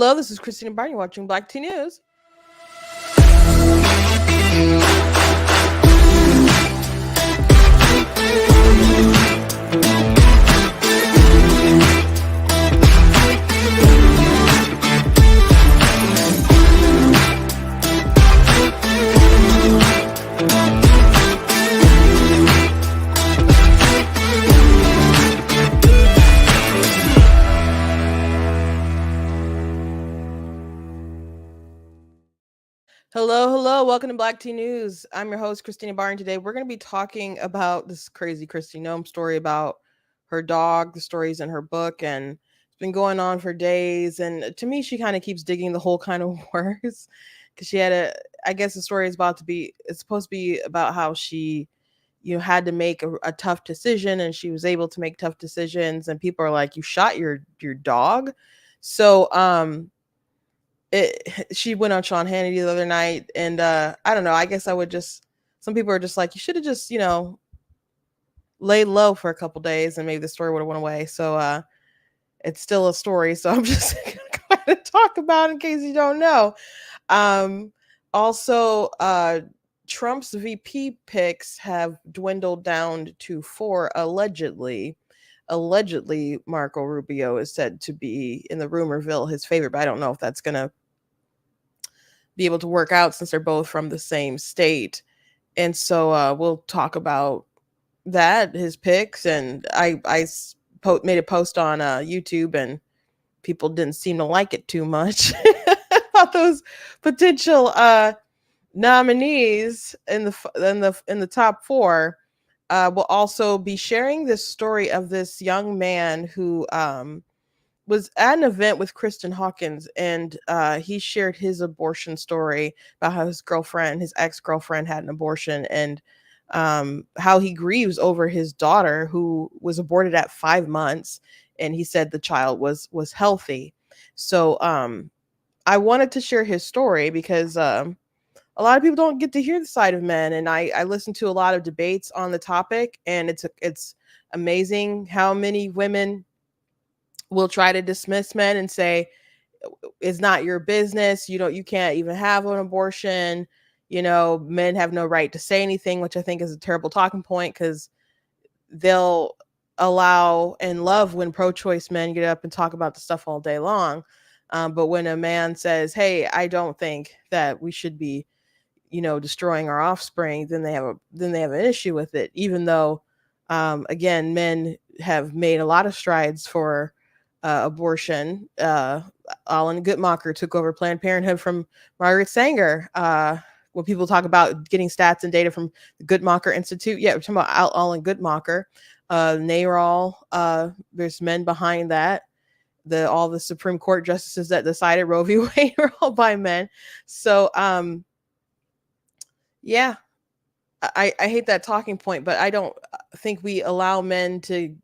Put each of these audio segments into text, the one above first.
Hello, this is Kristi Noem. You're watching Black Tea News. Hello. Welcome to Black Tea News. I'm your host, Christina Barr, and today we're going to be talking about this crazy Kristi Noem story about her dog. The story's in her book, and it's been going on for days. And to me, she kind of keeps digging the hole kind of worse because she had I guess the story is it's supposed to be about how she, had to make a tough decision, and she was able to make tough decisions. And people are like, you shot your dog. So, she went on Sean Hannity the other night, and I don't know, I guess some people are just like, you should have just, laid low for a couple days and maybe the story would have went away. So it's still a story, so I'm just gonna go ahead and talk about it in case you don't know. Also, Trump's VP picks have dwindled down to 4, allegedly. Marco Rubio is said to be in the rumorville his favorite, but I don't know if that's gonna be able to work out since they're both from the same state. And so we'll talk about that, his picks. And I made a post on YouTube, and people didn't seem to like it too much about those potential nominees in the top 4. We'll also be sharing this story of this young man who was at an event with Kristen Hawkins, and he shared his abortion story about how his ex-girlfriend had an abortion, and how he grieves over his daughter who was aborted at 5 months, and he said the child was healthy. So I wanted to share his story because a lot of people don't get to hear the side of men, and I listened to a lot of debates on the topic, and it's amazing how many women will try to dismiss men and say it's not your business. You can't even have an abortion. Men have no right to say anything, which I think is a terrible talking point, because they'll allow and love when pro-choice men get up and talk about the stuff all day long. But when a man says, hey, I don't think that we should be, destroying our offspring, then they have an issue with it, even though, again, men have made a lot of strides for abortion. Alan Guttmacher took over Planned Parenthood from Margaret Sanger. When people talk about getting stats and data from the Guttmacher Institute, yeah, we're talking about Alan Guttmacher. NARAL, there's men behind that. All the Supreme Court justices that decided Roe v. Wade were all by men. So, yeah, I hate that talking point, but I don't think we allow men to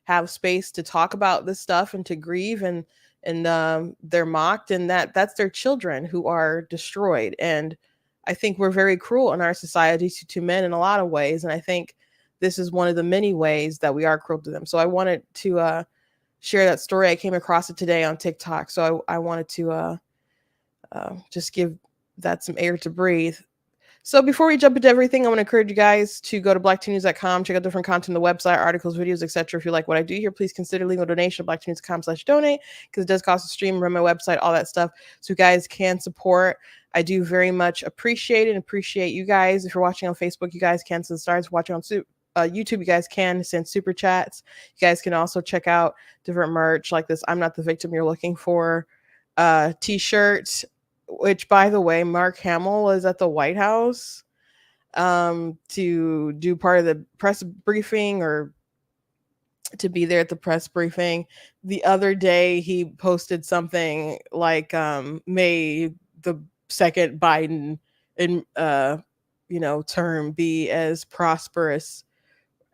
have space to talk about this stuff and to grieve, and they're mocked, and that's their children who are destroyed. And I think we're very cruel in our society to men in a lot of ways, and I think this is one of the many ways that we are cruel to them. So I wanted to share that story. I came across it today on TikTok, so I wanted to just give that some air to breathe. So before we jump into everything, I want to encourage you guys to go to blacktnews.com, check out different content on the website, articles, videos, etc. If you like what I do here, please consider leaving a donation at blacktnews.com/donate, because it does cost a stream, run my website, all that stuff, so you guys can support. I do very much appreciate it and appreciate you guys. If you're watching on Facebook, you guys can send stars. Watching on YouTube, you guys can send super chats. You guys can also check out different merch like this I'm Not the Victim You're Looking For t-shirt, which, by the way, Mark Hamill is at the White House to do part of the press briefing, or to be there at the press briefing. The other day, he posted something like, may the second Biden term be as prosperous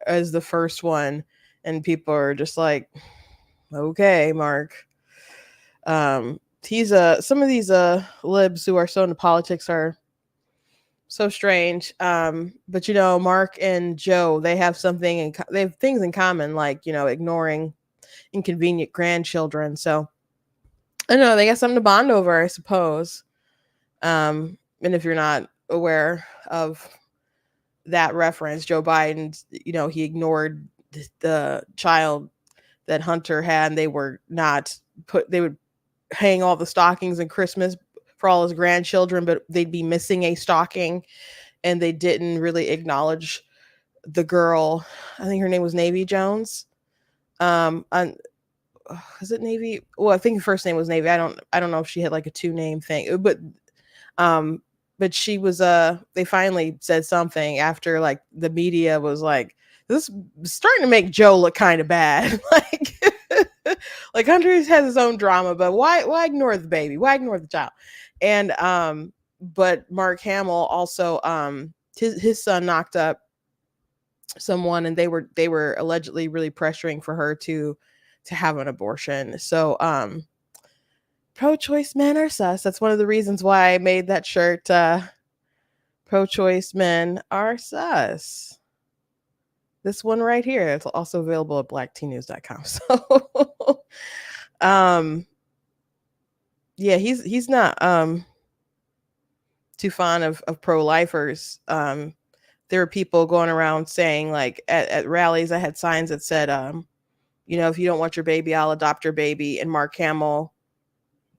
as the first one. And people are just like, okay, Mark. Some of these libs who are so into politics are so strange. But Mark and Joe, they have they have things in common, like ignoring inconvenient grandchildren. So I know they got something to bond over, I suppose. And if you're not aware of that reference, Joe Biden, he ignored the child that Hunter had, and they were not put. They would hang all the stockings in Christmas for all his grandchildren, but they'd be missing a stocking, and they didn't really acknowledge the girl. I think her name was Navy Jones. And is it Navy? Well, I think her first name was Navy. I don't know if she had like a two name thing, um but she was they finally said something after like the media was like, this is starting to make Joe look kind of bad. Like Hunter has his own drama, but why ignore the baby? Why ignore the child? And but Mark Hamill also his son knocked up someone, and they were allegedly really pressuring for her to have an abortion. So pro-choice men are sus. That's one of the reasons why I made that shirt. Pro-choice men are sus. This one right here. It's also available at blacktnews.com. So yeah, he's not too fond of pro-lifers. There were people going around saying, like, at rallies, I had signs that said, if you don't want your baby, I'll adopt your baby. And Mark Hamill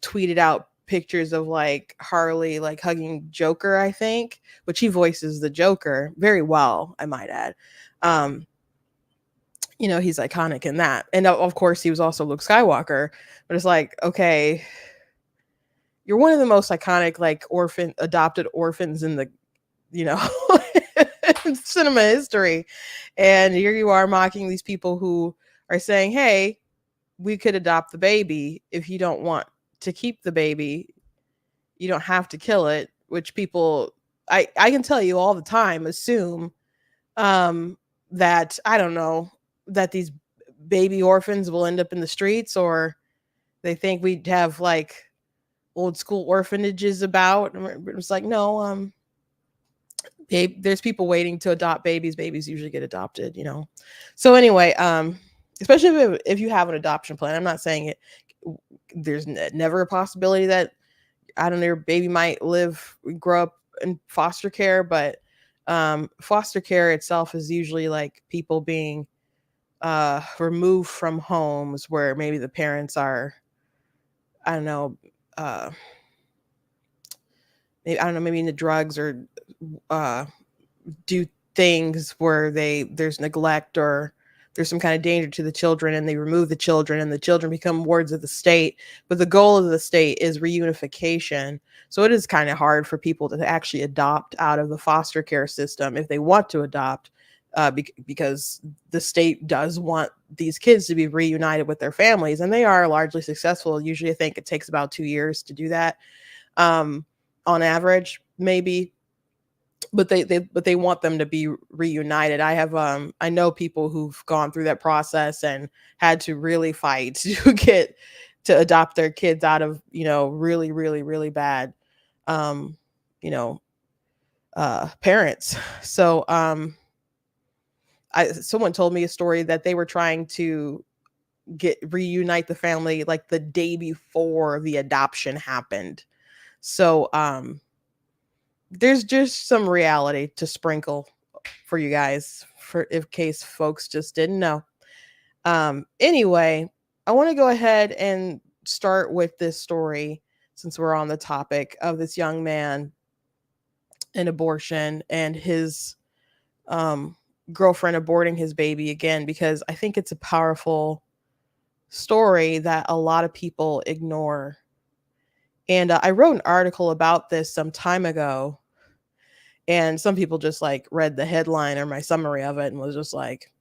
tweeted out pictures of like Harley like hugging Joker, I think, which he voices the Joker very well, I might add. He's iconic in that. And of course he was also Luke Skywalker, but it's like, okay, you're one of the most iconic like adopted orphans in the, you know, cinema history. And here you are mocking these people who are saying, hey, we could adopt the baby. If you don't want to keep the baby, you don't have to kill it, which people, I can tell you all the time, assume that, I don't know, that these baby orphans will end up in the streets, or they think we'd have like old school orphanages about. It's like, no, there's people waiting to adopt babies. Babies usually get adopted, So anyway, especially if you have an adoption plan, I'm not saying it. There's never a possibility that, I don't know, your baby might grow up in foster care, but foster care itself is usually like people being removed from homes where maybe the parents are, I don't know, maybe into drugs, or do things where there's neglect, or there's some kind of danger to the children, and they remove the children, and the children become wards of the state. But the goal of the state is reunification. So it is kind of hard for people to actually adopt out of the foster care system if they want to adopt, because the state does want these kids to be reunited with their families, and they are largely successful. Usually I think it takes about 2 years to do that, on average, maybe. But they want them to be reunited. I know people who've gone through that process and had to really fight to get to adopt their kids out of, really, really, really bad, um, you know, parents. So someone told me a story that they were trying to reunite the family like the day before the adoption happened. So there's just some reality to sprinkle for you guys, for in case folks just didn't know. Anyway, I want to go ahead and start with this story, since we're on the topic of this young man and abortion, and his girlfriend aborting his baby again, because I think it's a powerful story that a lot of people ignore. And I wrote an article about this some time ago, and some people just like read the headline or my summary of it and was just like,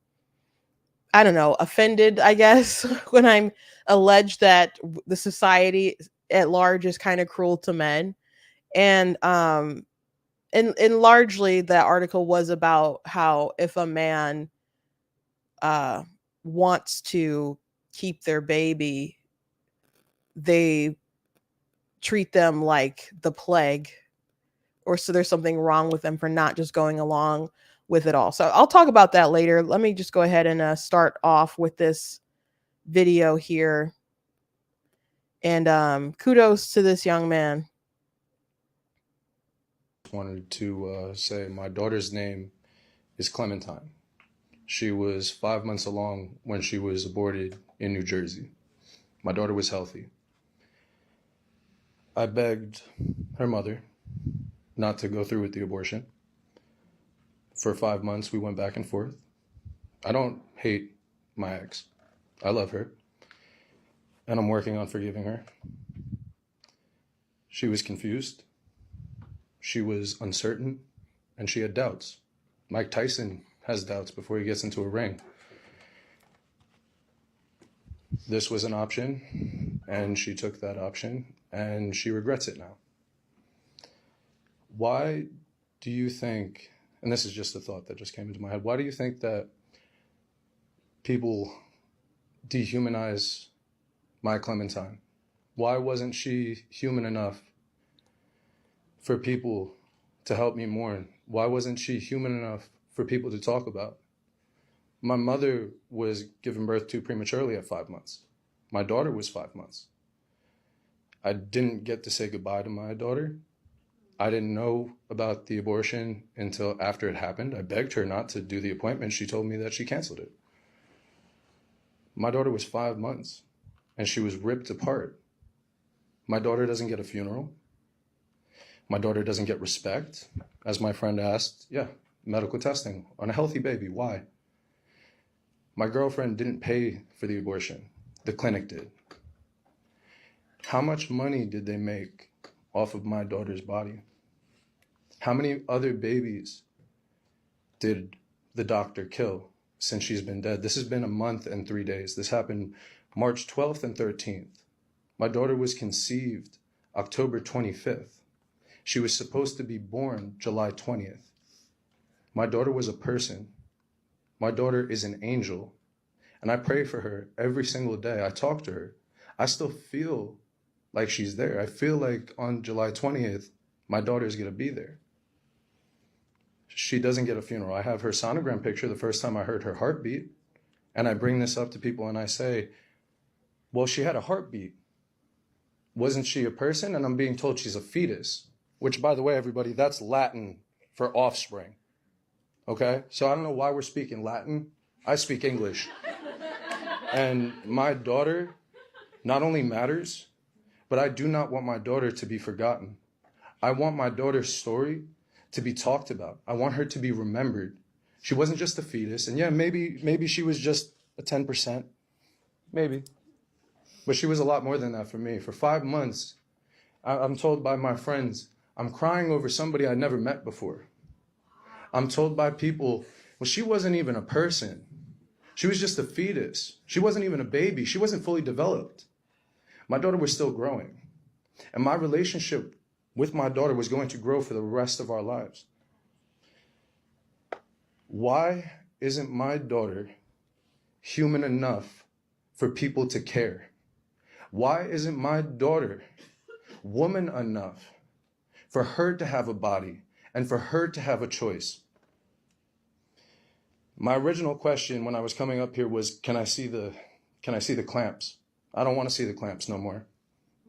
I don't know, offended, I guess, when I'm alleged that the society at large is kind of cruel to men. And and largely the article was about how if a man uh wants to keep their baby, they treat them like the plague, or so there's something wrong with them for not just going along with it all. So I'll talk about that later. Let me just go ahead and start off with this video here. And kudos to this young man. Wanted to say my daughter's name is Clementine. She was 5 months along when she was aborted in New Jersey. My daughter was healthy. I begged her mother not to go through with the abortion. For 5 months, we went back and forth. I don't hate my ex. I love her. And I'm working on forgiving her. She was confused. She was uncertain. And she had doubts. Mike Tyson has doubts before he gets into a ring. This was an option, and she took that option, and she regrets it now. Why do you think, and this is just a thought that just came into my head, why do you think that people dehumanize my Clementine? Why wasn't she human enough for people to help me mourn? Why wasn't she human enough for people to talk about? My mother was given birth to prematurely at 5 months. My daughter was 5 months. I didn't get to say goodbye to my daughter. I didn't know about the abortion until after it happened. I begged her not to do the appointment. She told me that she canceled it. My daughter was 5 months, and she was ripped apart. My daughter doesn't get a funeral. My daughter doesn't get respect. As my friend asked, yeah, medical testing on a healthy baby. Why? My girlfriend didn't pay for the abortion. The clinic did. How much money did they make off of my daughter's body? How many other babies did the doctor kill since she's been dead? This has been a month and 3 days. This happened March 12th and 13th. My daughter was conceived October 25th. She was supposed to be born July 20th. My daughter was a person. My daughter is an angel. And I pray for her every single day. I talk to her. I still feel like she's there. I feel like on July 20th, my daughter is going to be there. She doesn't get a funeral. I have her sonogram picture the first time I heard her heartbeat. And I bring this up to people and I say, well, she had a heartbeat. Wasn't she a person? And I'm being told she's a fetus, which, by the way, everybody, that's Latin for offspring. Okay? So I don't know why we're speaking Latin. I speak English. And my daughter not only matters, but I do not want my daughter to be forgotten. I want my daughter's story to be talked about. I want her to be remembered. She wasn't just a fetus. And yeah, maybe she was just a 10%. Maybe. But she was a lot more than that for me. For 5 months, I'm told by my friends, I'm crying over somebody I never met before. I'm told by people, well, she wasn't even a person. She was just a fetus. She wasn't even a baby. She wasn't fully developed. My daughter was still growing. And my relationship with my daughter was going to grow for the rest of our lives. Why isn't my daughter human enough for people to care? Why isn't my daughter woman enough for her to have a body and for her to have a choice? My original question when I was coming up here was, can I see the clamps? I don't want to see the clamps no more.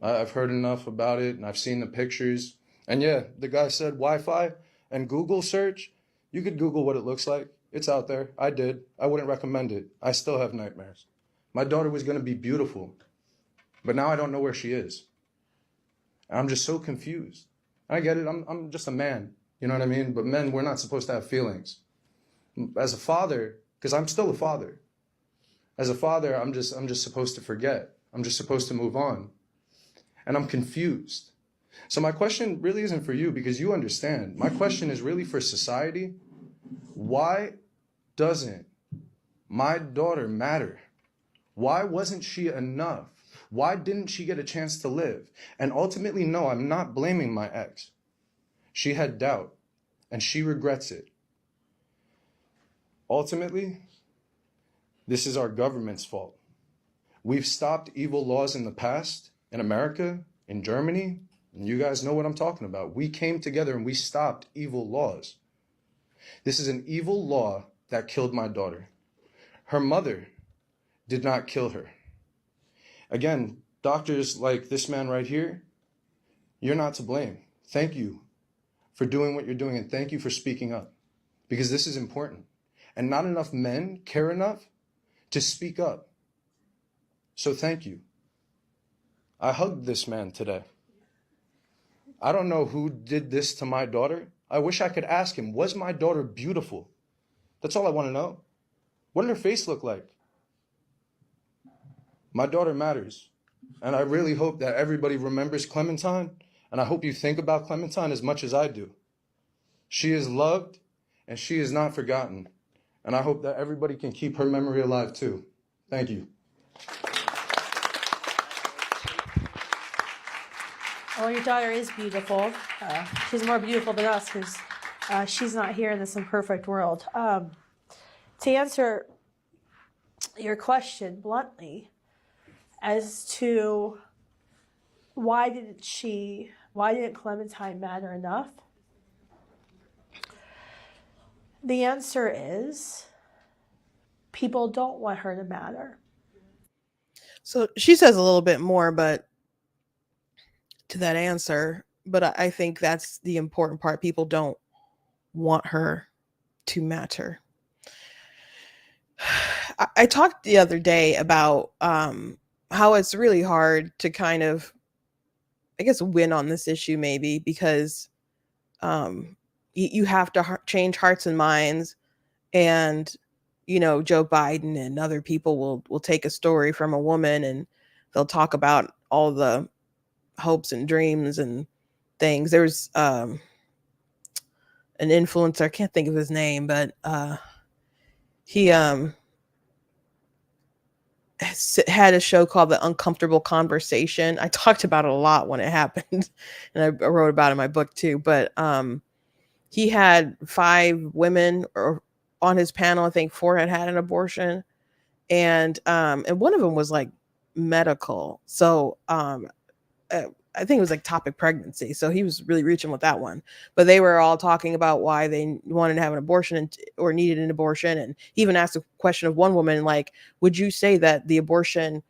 I've heard enough about it and I've seen the pictures. And yeah, the guy said Wi-Fi and Google search. You could Google what it looks like. It's out there. I did. I wouldn't recommend it. I still have nightmares. My daughter was going to be beautiful, but now I don't know where she is. I'm just so confused. I get it. I'm just a man. You know what I mean? But men, we're not supposed to have feelings. As a father, because I'm still a father. As a father, I'm just supposed to forget. I'm just supposed to move on. And I'm confused. So my question really isn't for you because you understand. My question is really for society. Why doesn't my daughter matter? Why wasn't she enough? Why didn't she get a chance to live? And ultimately, no, I'm not blaming my ex. She had doubt and she regrets it. Ultimately, this is our government's fault. We've stopped evil laws in the past, in America, in Germany, and you guys know what I'm talking about. We came together and we stopped evil laws. This is an evil law that killed my daughter. Her mother did not kill her. Again, doctors like this man right here, you're not to blame. Thank you for doing what you're doing, and thank you for speaking up, because this is important. And not enough men care enough to speak up. So thank you. I hugged this man today. I don't know who did this to my daughter. I wish I could ask him, was my daughter beautiful? That's all I want to know. What did her face look like? My daughter matters. And I really hope that everybody remembers Clementine. And I hope you think about Clementine as much as I do. She is loved and she is not forgotten. And I hope that everybody can keep her memory alive too. Thank you. Well, your daughter is beautiful. She's more beautiful than us because she's not here in this imperfect world. To answer your question bluntly as to why didn't Clementine matter enough? The answer is people don't want her to matter. So she says a little bit more, but to that answer, but I think that's the important part. People don't want her to matter. I talked the other day about how it's really hard to kind of, I guess, win on this issue, maybe because you have to change hearts and minds, and Joe Biden and other people will take a story from a woman and they'll talk about all the hopes and dreams and things. There's an influencer, I can't think of his name, but he had a show called The Uncomfortable Conversation. I talked about it a lot when it happened, and I wrote about it in my book too. But he had 5 women on his panel. I think 4 had an abortion, and one of them was like medical. So I think it was like topic pregnancy. So he was really reaching with that one. But they were all talking about why they wanted to have an abortion or needed an abortion. And he even asked a question of one woman, like, would you say that the abortion,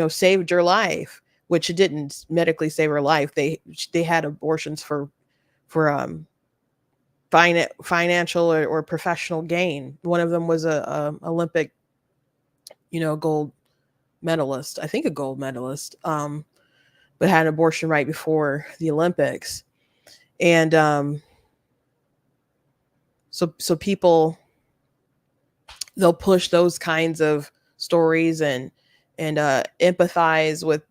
saved your life? Which it didn't medically save her life. They had abortions for financial or professional gain. One of them was a Olympic, gold medalist. I think a gold medalist. But had an abortion right before the Olympics. And so people, they'll push those kinds of stories and empathize with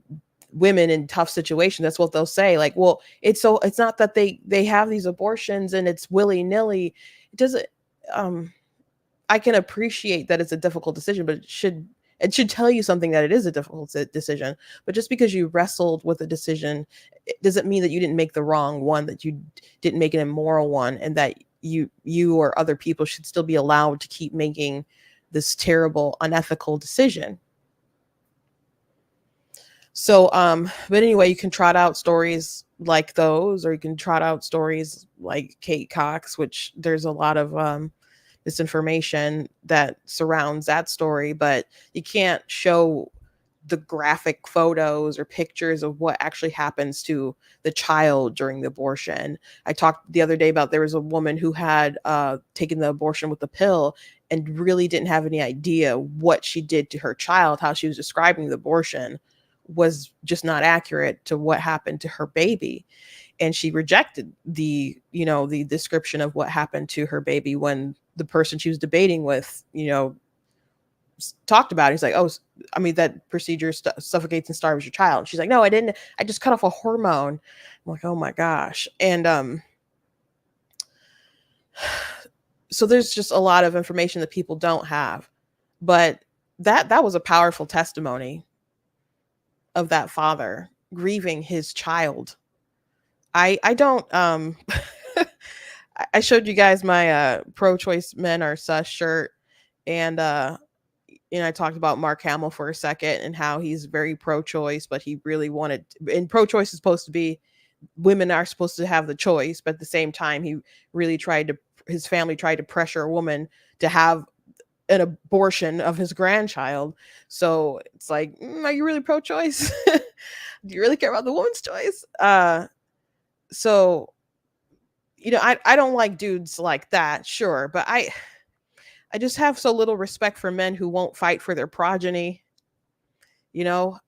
women in tough situations. That's what they'll say. Like, well, it's not that they have these abortions and it's willy-nilly. It doesn't, I can appreciate that it's a difficult decision, but it should tell you something that it is a difficult decision. But just because you wrestled with a decision, it doesn't mean that you didn't make the wrong one, that you didn't make an immoral one, and that you or other people should still be allowed to keep making this terrible, unethical decision. So, but anyway, you can trot out stories like those, or you can trot out stories like Kate Cox, which there's a lot of misinformation that surrounds that story, but you can't show the graphic photos or pictures of what actually happens to the child during the abortion. I talked the other day about there was a woman who had taken the abortion with a pill and really didn't have any idea what she did to her child. How she was describing the abortion was just not accurate to what happened to her baby. And she rejected the description of what happened to her baby when the person she was debating with, talked about it. He's like, oh, I mean, that procedure suffocates and starves your child. She's like, no, I didn't. I just cut off a hormone. I'm like, oh my gosh. And so there's just a lot of information that people don't have. But that was a powerful testimony of that father grieving his child. I don't I showed you guys my pro-choice men are sus shirt, and I talked about Mark Hamill for a second and how he's very pro-choice, but he really wanted, and pro-choice is supposed to be women are supposed to have the choice, but at the same time his family tried to pressure a woman to have an abortion of his grandchild. So it's like, are you really pro-choice? Do you really care about the woman's choice? So I don't like dudes like that, sure, but I just have so little respect for men who won't fight for their progeny. You know,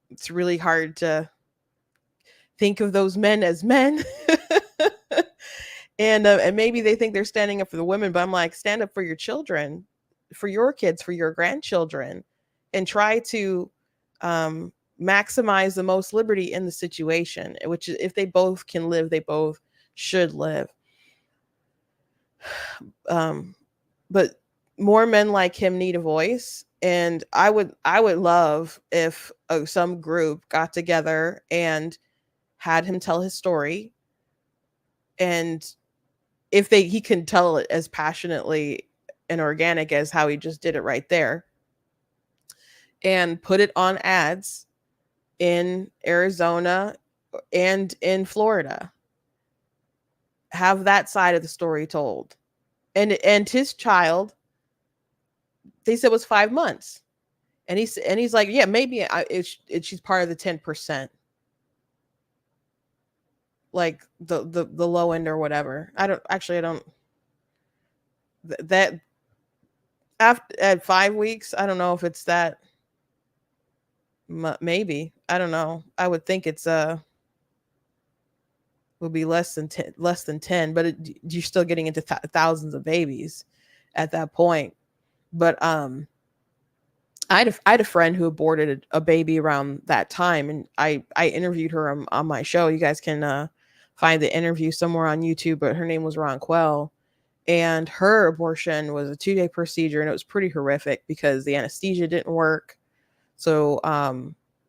it's really hard to think of those men as men. And maybe they think they're standing up for the women, but I'm like, stand up for your children, for your kids, for your grandchildren, and try to maximize the most liberty in the situation. Which is, if they both can live, they both should live. Um, but more men like him need a voice, and I would love if some group got together and had him tell his story, and if he can tell it as passionately and organic as how he just did it right there, and put it on ads in Arizona and in Florida, have that side of the story told. And his child, they said, was 5 months, and he's like, yeah, maybe she's part of the 10%, like the low end or whatever. I don't that after at 5 weeks, I don't know if it's that. Maybe, I don't know. I would think it's would be less than 10, but you're still getting into thousands of babies at that point. But I had a friend who aborted a baby around that time, and I interviewed her on my show. You guys can find the interview somewhere on YouTube, but her name was Ron Quell, and her abortion was a 2-day procedure, and it was pretty horrific because the anesthesia didn't work. So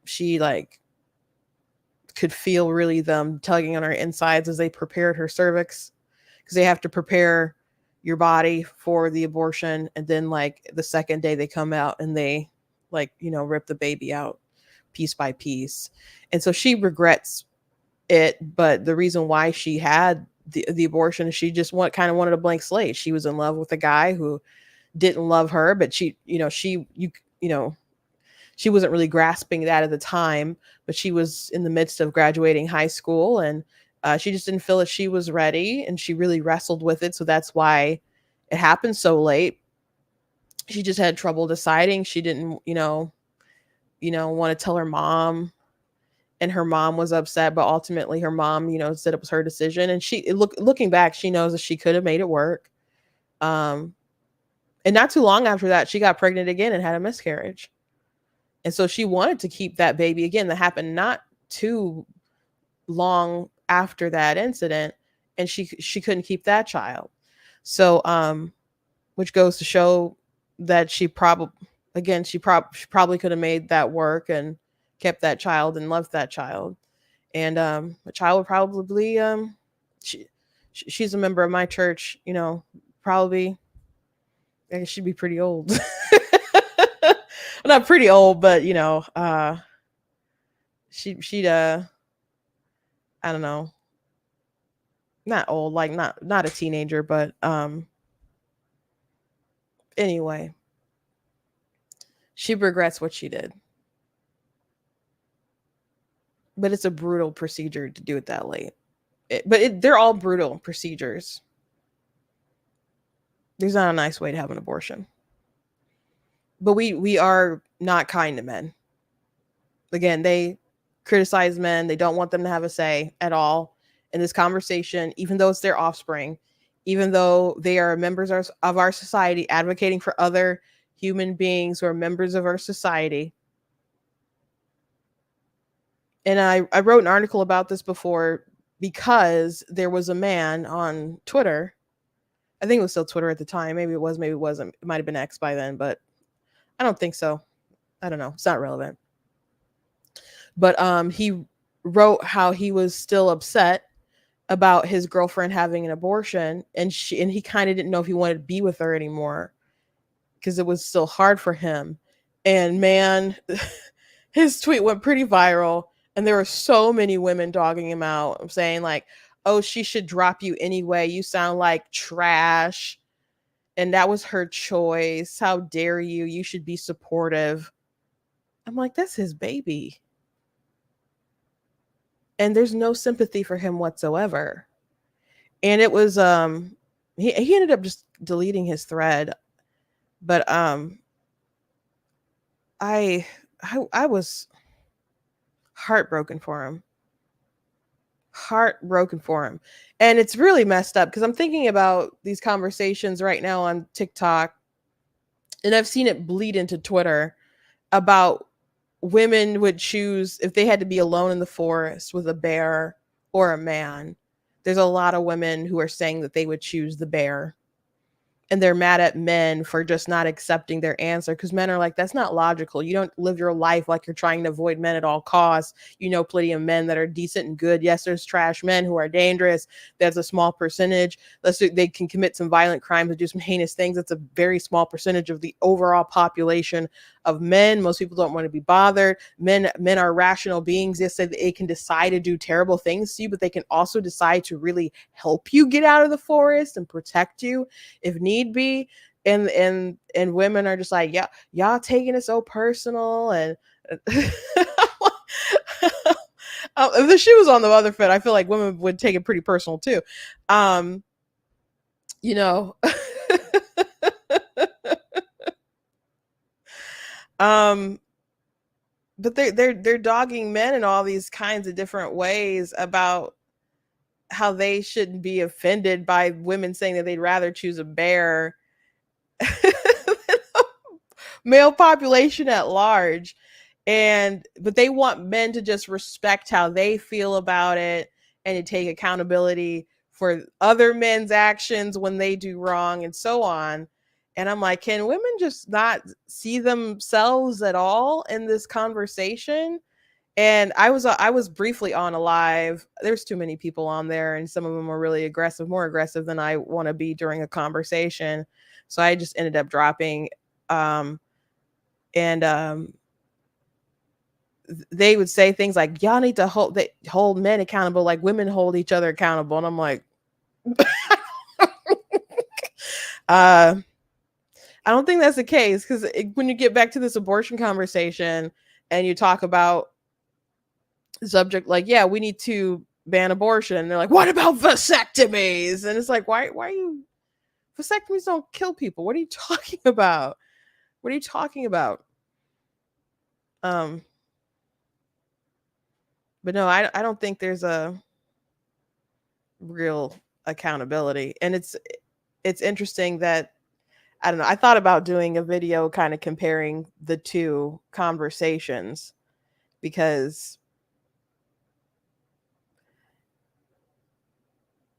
she like could feel really them tugging on her insides as they prepared her cervix, because they have to prepare your body for the abortion, and then like the second day they come out and they like rip the baby out piece by piece. And so she regrets it, but the reason why she had the abortion is she just kind of wanted a blank slate. She was in love with a guy who didn't love her, but she wasn't really grasping that at the time, but she was in the midst of graduating high school, and she just didn't feel that she was ready, and she really wrestled with it. So that's why it happened so late. She just had trouble deciding. She didn't, want to tell her mom, and her mom was upset, but ultimately her mom, said it was her decision. And looking back, she knows that she could have made it work. And not too long after that, she got pregnant again and had a miscarriage. And so she wanted to keep that baby again. That happened not too long after that incident, and she couldn't keep that child. So which goes to show that she probably could have made that work and kept that child and loved that child. And the child would probably she's a member of my church, probably I guess she'd be pretty old. Not pretty old, but she'd I don't know, not old, like not a teenager, but anyway, she regrets what she did. But it's a brutal procedure to do it that late. They're all brutal procedures. There's not a nice way to have an abortion. But we are not kind to men. Again, they criticize men. They don't want them to have a say at all in this conversation, even though it's their offspring, even though they are members of our society, advocating for other human beings who are members of our society. And I wrote an article about this before, because there was a man on Twitter. I think it was still Twitter at the time. Maybe it was, maybe it wasn't. It might have been X by then, but I don't think so. I don't know. It's not relevant. But he wrote how he was still upset about his girlfriend having an abortion, and he kind of didn't know if he wanted to be with her anymore because it was still hard for him. And man, his tweet went pretty viral, and there were so many women dogging him out, saying like, "Oh, she should drop you anyway. You sound like trash. And that was her choice. How dare you? You should be supportive." I'm like, that's his baby. and there's no sympathy for him whatsoever. And it was he ended up just deleting his thread, but I I was heartbroken for him. Heartbroken for him. And it's really messed up because I'm thinking about these conversations right now on TikTok, and I've seen it bleed into Twitter about women would choose if they had to be alone in the forest with a bear or a man. There's a lot of women who are saying that they would choose the bear, and they're mad at men for just not accepting their answer, because men are like, that's not logical. You don't live your life like you're trying to avoid men at all costs. You know plenty of men that are decent and good. Yes, there's trash men who are dangerous. That's a small percentage. They can commit some violent crimes and do some heinous things. That's a very small percentage of the overall population of men. Most people don't want to be bothered. Men are rational beings. They say that they can decide to do terrible things to you, but they can also decide to really help you get out of the forest and protect you if need be. And women are just like, yeah, y'all taking it so personal. And if the shoe was on the other foot, I feel like women would take it pretty personal too. You know. But they're dogging men in all these kinds of different ways about how they shouldn't be offended by women saying that they'd rather choose a bear than a male population at large. But they want men to just respect how they feel about it and to take accountability for other men's actions when they do wrong and so on. And I'm like, can women just not see themselves at all in this conversation? And I was briefly on a live. There's too many people on there, and some of them were really aggressive, more aggressive than I want to be during a conversation. So I just ended up dropping. And they would say things like, "Y'all need to hold men accountable like women hold each other accountable," and I'm like, I don't think that's the case, because when you get back to this abortion conversation and you talk about subject like, yeah, we need to ban abortion, and they're like, what about vasectomies? And it's like, why are you, vasectomies don't kill people. What are you talking about? What are you talking about? But no, I don't think there's a real accountability. And it's interesting that, I don't know, I thought about doing a video kind of comparing the two conversations, because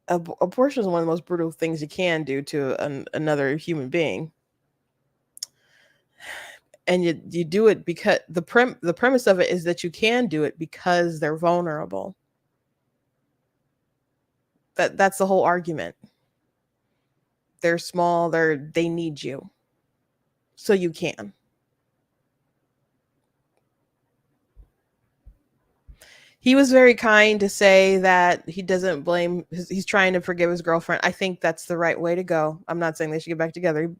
abortion is one of the most brutal things you can do to another human being. And you do it because the premise of it is that you can do it because they're vulnerable. That's the whole argument. They're small, they need you, so you can. He was very kind to say that he doesn't blame, he's trying to forgive his girlfriend. I think that's the right way to go. I'm not saying they should get back together.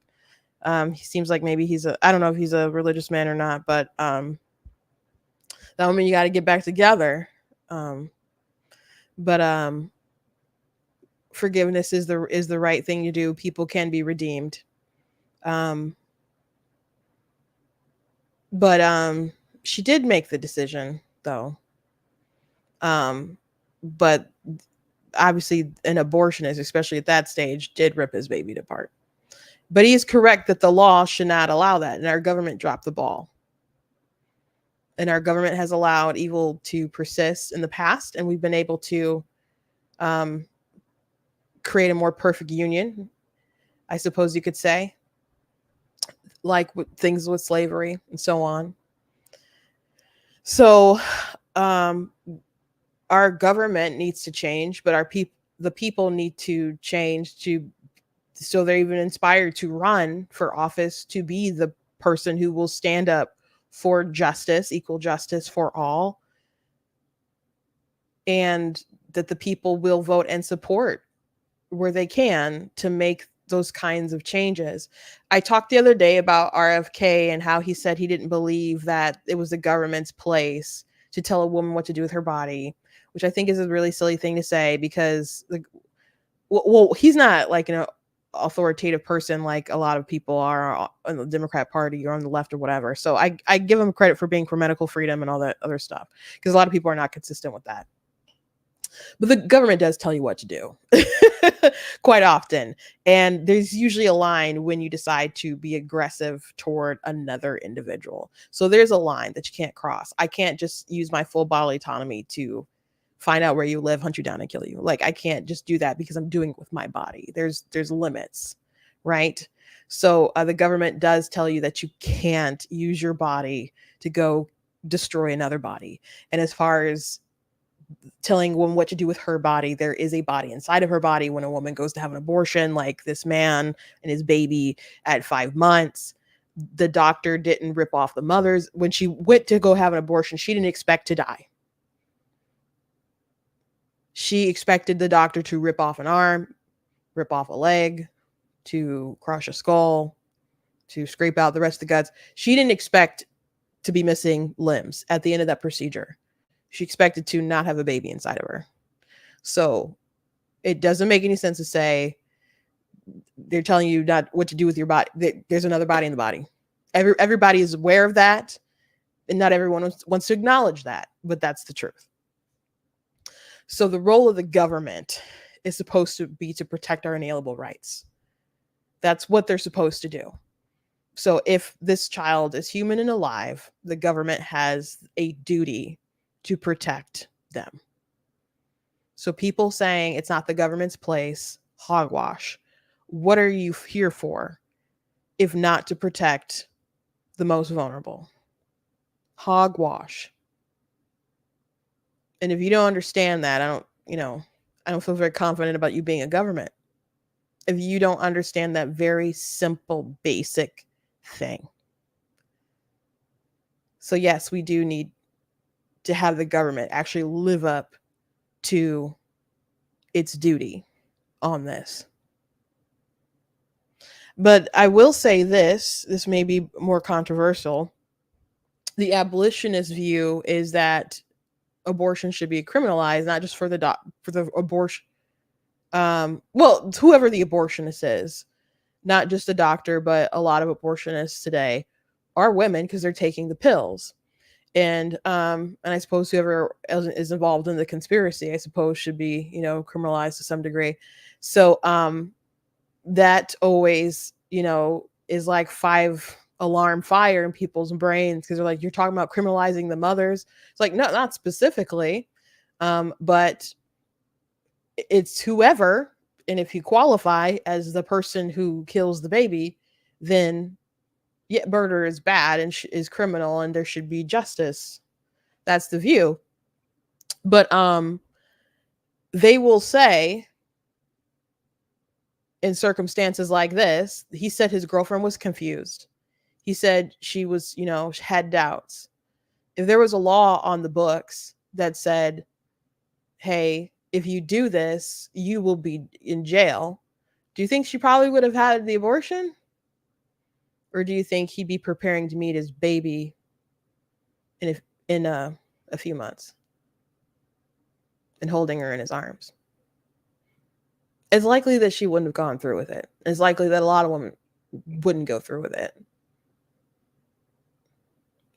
He seems like maybe I don't know if he's a religious man or not, but that don't mean you got to get back together. But forgiveness is the right thing to do. People can be redeemed. But she did make the decision, though. But obviously an abortionist, especially at that stage, did rip his baby apart. But he is correct that the law should not allow that, and our government dropped the ball. And our government has allowed evil to persist in the past, and we've been able to create a more perfect union, I suppose you could say, like with things with slavery and so on. So our government needs to change, but the people need to change so they're even inspired to run for office, to be the person who will stand up for justice, equal justice for all, and that the people will vote and support where they can to make those kinds of changes. I talked the other day about RFK and how he said he didn't believe that it was the government's place to tell a woman what to do with her body, which I think is a really silly thing to say because well, he's not like an authoritative person like a lot of people are in the Democrat Party or on the left or whatever. So I give him credit for being for medical freedom and all that other stuff because a lot of people are not consistent with that. But the government does tell you what to do quite often. And there's usually a line when you decide to be aggressive toward another individual. So there's a line that you can't cross. I can't just use my full bodily autonomy to find out where you live, hunt you down and kill you. Like I can't just do that because I'm doing it with my body. There's limits, right? So the government does tell you that you can't use your body to go destroy another body. And as far as telling a woman what to do with her body, there is a body inside of her body. When a woman goes to have an abortion, like this man and his baby at 5 months, the doctor didn't rip off the mother's. When she went to go have an abortion, she didn't expect to die. She expected the doctor to rip off an arm, rip off a leg, to crush a skull, to scrape out the rest of the guts. She didn't expect to be missing limbs at the end of that procedure. She expected to not have a baby inside of her. So it doesn't make any sense to say they're telling you not what to do with your body. There's another body in the body. Everybody is aware of that, and not everyone wants to acknowledge that, but that's the truth. So the role of the government is supposed to be to protect our inalienable rights. That's what they're supposed to do. So if this child is human and alive, the government has a duty to protect them. So people saying it's not the government's place, hogwash. What are you here for if not to protect the most vulnerable? Hogwash. And if you don't understand that, I don't feel very confident about you being a government. If you don't understand that very simple, basic thing. So yes, we do need to have the government actually live up to its duty on this. But I will say this may be more controversial. The abolitionist view is that abortion should be criminalized, not just for the abortion. Well, whoever the abortionist is, not just a doctor, but a lot of abortionists today are women because they're taking the pills. And I suppose whoever is involved in the conspiracy, I suppose, should be, criminalized to some degree. So that always, is like 5-alarm fire in people's brains because they're like, you're talking about criminalizing the mothers. It's like, no, not specifically, but it's whoever. And if you qualify as the person who kills the baby, then yeah, murder is bad and is criminal, and there should be justice. That's the view. But they will say, in circumstances like this, he said his girlfriend was confused. He said she was, had doubts. If there was a law on the books that said, hey, if you do this, you will be in jail, do you think she probably would have had the abortion? Or do you think he'd be preparing to meet his baby in a few months and holding her in his arms? It's likely that she wouldn't have gone through with it. It's likely that a lot of women wouldn't go through with it.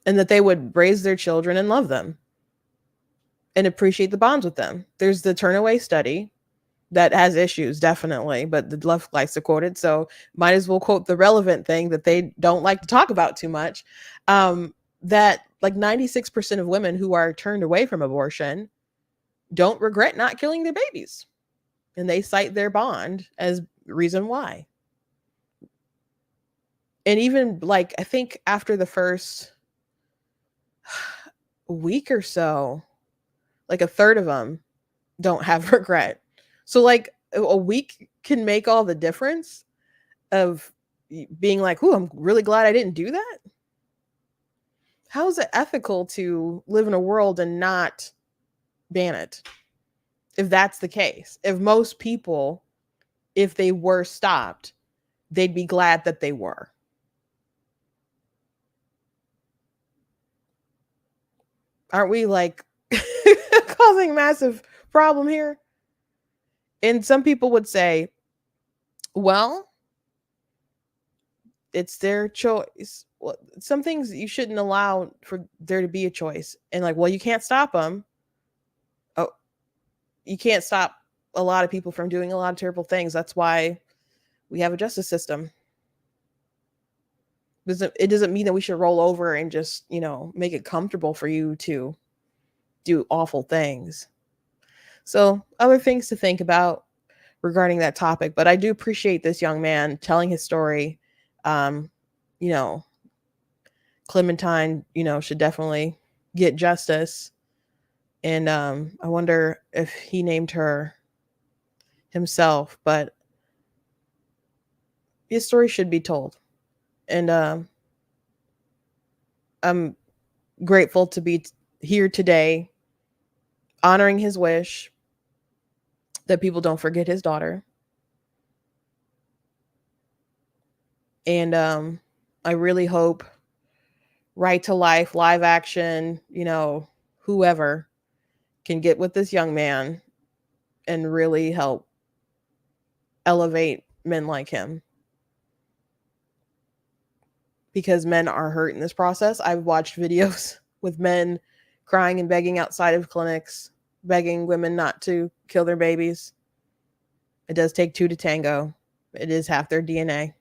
And that they would raise their children and love them and appreciate the bonds with them. There's the Turnaway study that has issues, definitely, but the left likes to quote it. So might as well quote the relevant thing that they don't like to talk about too much. That like 96% of women who are turned away from abortion don't regret not killing their babies. And they cite their bond as reason why. And even like, I think after the first week or so, like a third of them don't have regret. So like a week can make all the difference of being like, oh, I'm really glad I didn't do that. How is it ethical to live in a world and not ban it? If that's the case, if most people, if they were stopped, they'd be glad that they were. Aren't we like causing a massive problem here. And some people would say, well, it's their choice. Well, some things you shouldn't allow for there to be a choice. And like, well, you can't stop them. Oh, you can't stop a lot of people from doing a lot of terrible things. That's why we have a justice system. It doesn't mean that we should roll over and just, make it comfortable for you to do awful things. So, other things to think about regarding that topic. But I do appreciate this young man telling his story. Um, you know, Clementine, should definitely get justice. And I wonder if he named her himself, but his story should be told. And I'm grateful to be here today, honoring his wish that people don't forget his daughter. And I really hope Right to Life, live action, whoever can get with this young man and really help elevate men like him. Because men are hurt in this process. I've watched videos with men crying and begging outside of clinics, begging women not to kill their babies. It does take two to tango. It is half their DNA,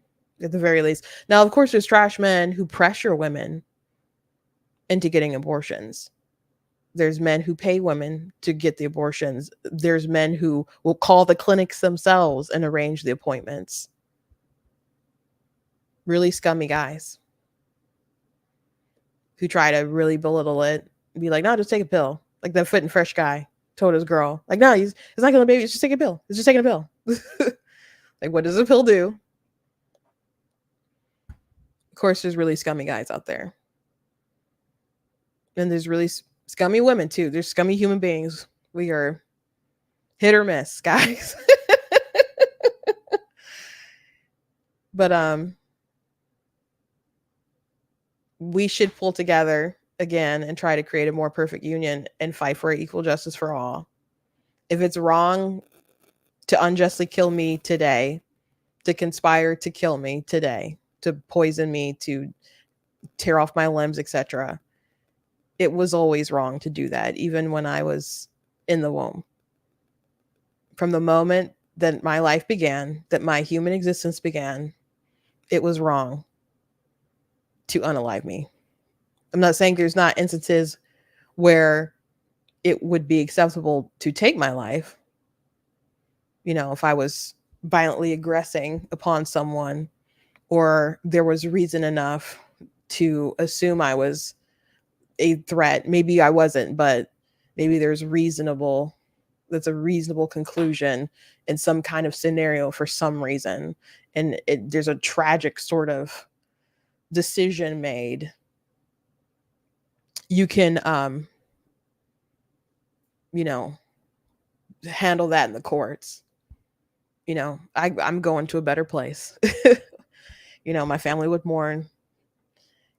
at the very least. Now, of course, there's trash men who pressure women into getting abortions. There's men who pay women to get the abortions. There's men who will call the clinics themselves and arrange the appointments. Really scummy guys who try to really belittle it and be like, no, just take a pill. Like that Fit and Fresh guy told his girl, like, no, it's not killing a baby. It's just taking a pill. It's just taking a pill. Like, what does a pill do? Of course, there's really scummy guys out there. And there's really scummy women too. There's scummy human beings. We are hit or miss, guys. But we should pull together again and try to create a more perfect union and fight for equal justice for all. If it's wrong to unjustly kill me today, to conspire to kill me today, to poison me, to tear off my limbs, etc., it was always wrong to do that, even when I was in the womb. From the moment that my life began, that my human existence began, it was wrong to unalive me. I'm not saying there's not instances where it would be acceptable to take my life. If I was violently aggressing upon someone, or there was reason enough to assume I was a threat. Maybe I wasn't, but maybe that's a reasonable conclusion in some kind of scenario for some reason. And there's a tragic sort of decision made. You can, handle that in the courts. I'm going to a better place. My family would mourn,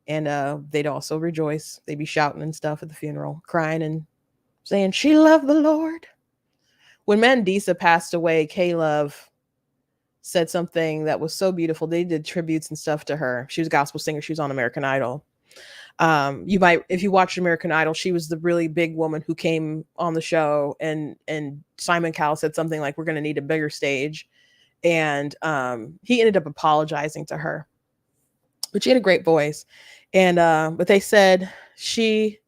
and they'd also rejoice. They'd be shouting and stuff at the funeral, crying and saying, she loved the Lord. When Mandisa passed away, K-Love said something that was so beautiful. They did tributes and stuff to her. She was a gospel singer. She was on American Idol. You might, if you watched American Idol, she was the really big woman who came on the show, and Simon Cowell said something like, we're going to need a bigger stage. And he ended up apologizing to her, but she had a great voice. And but they said she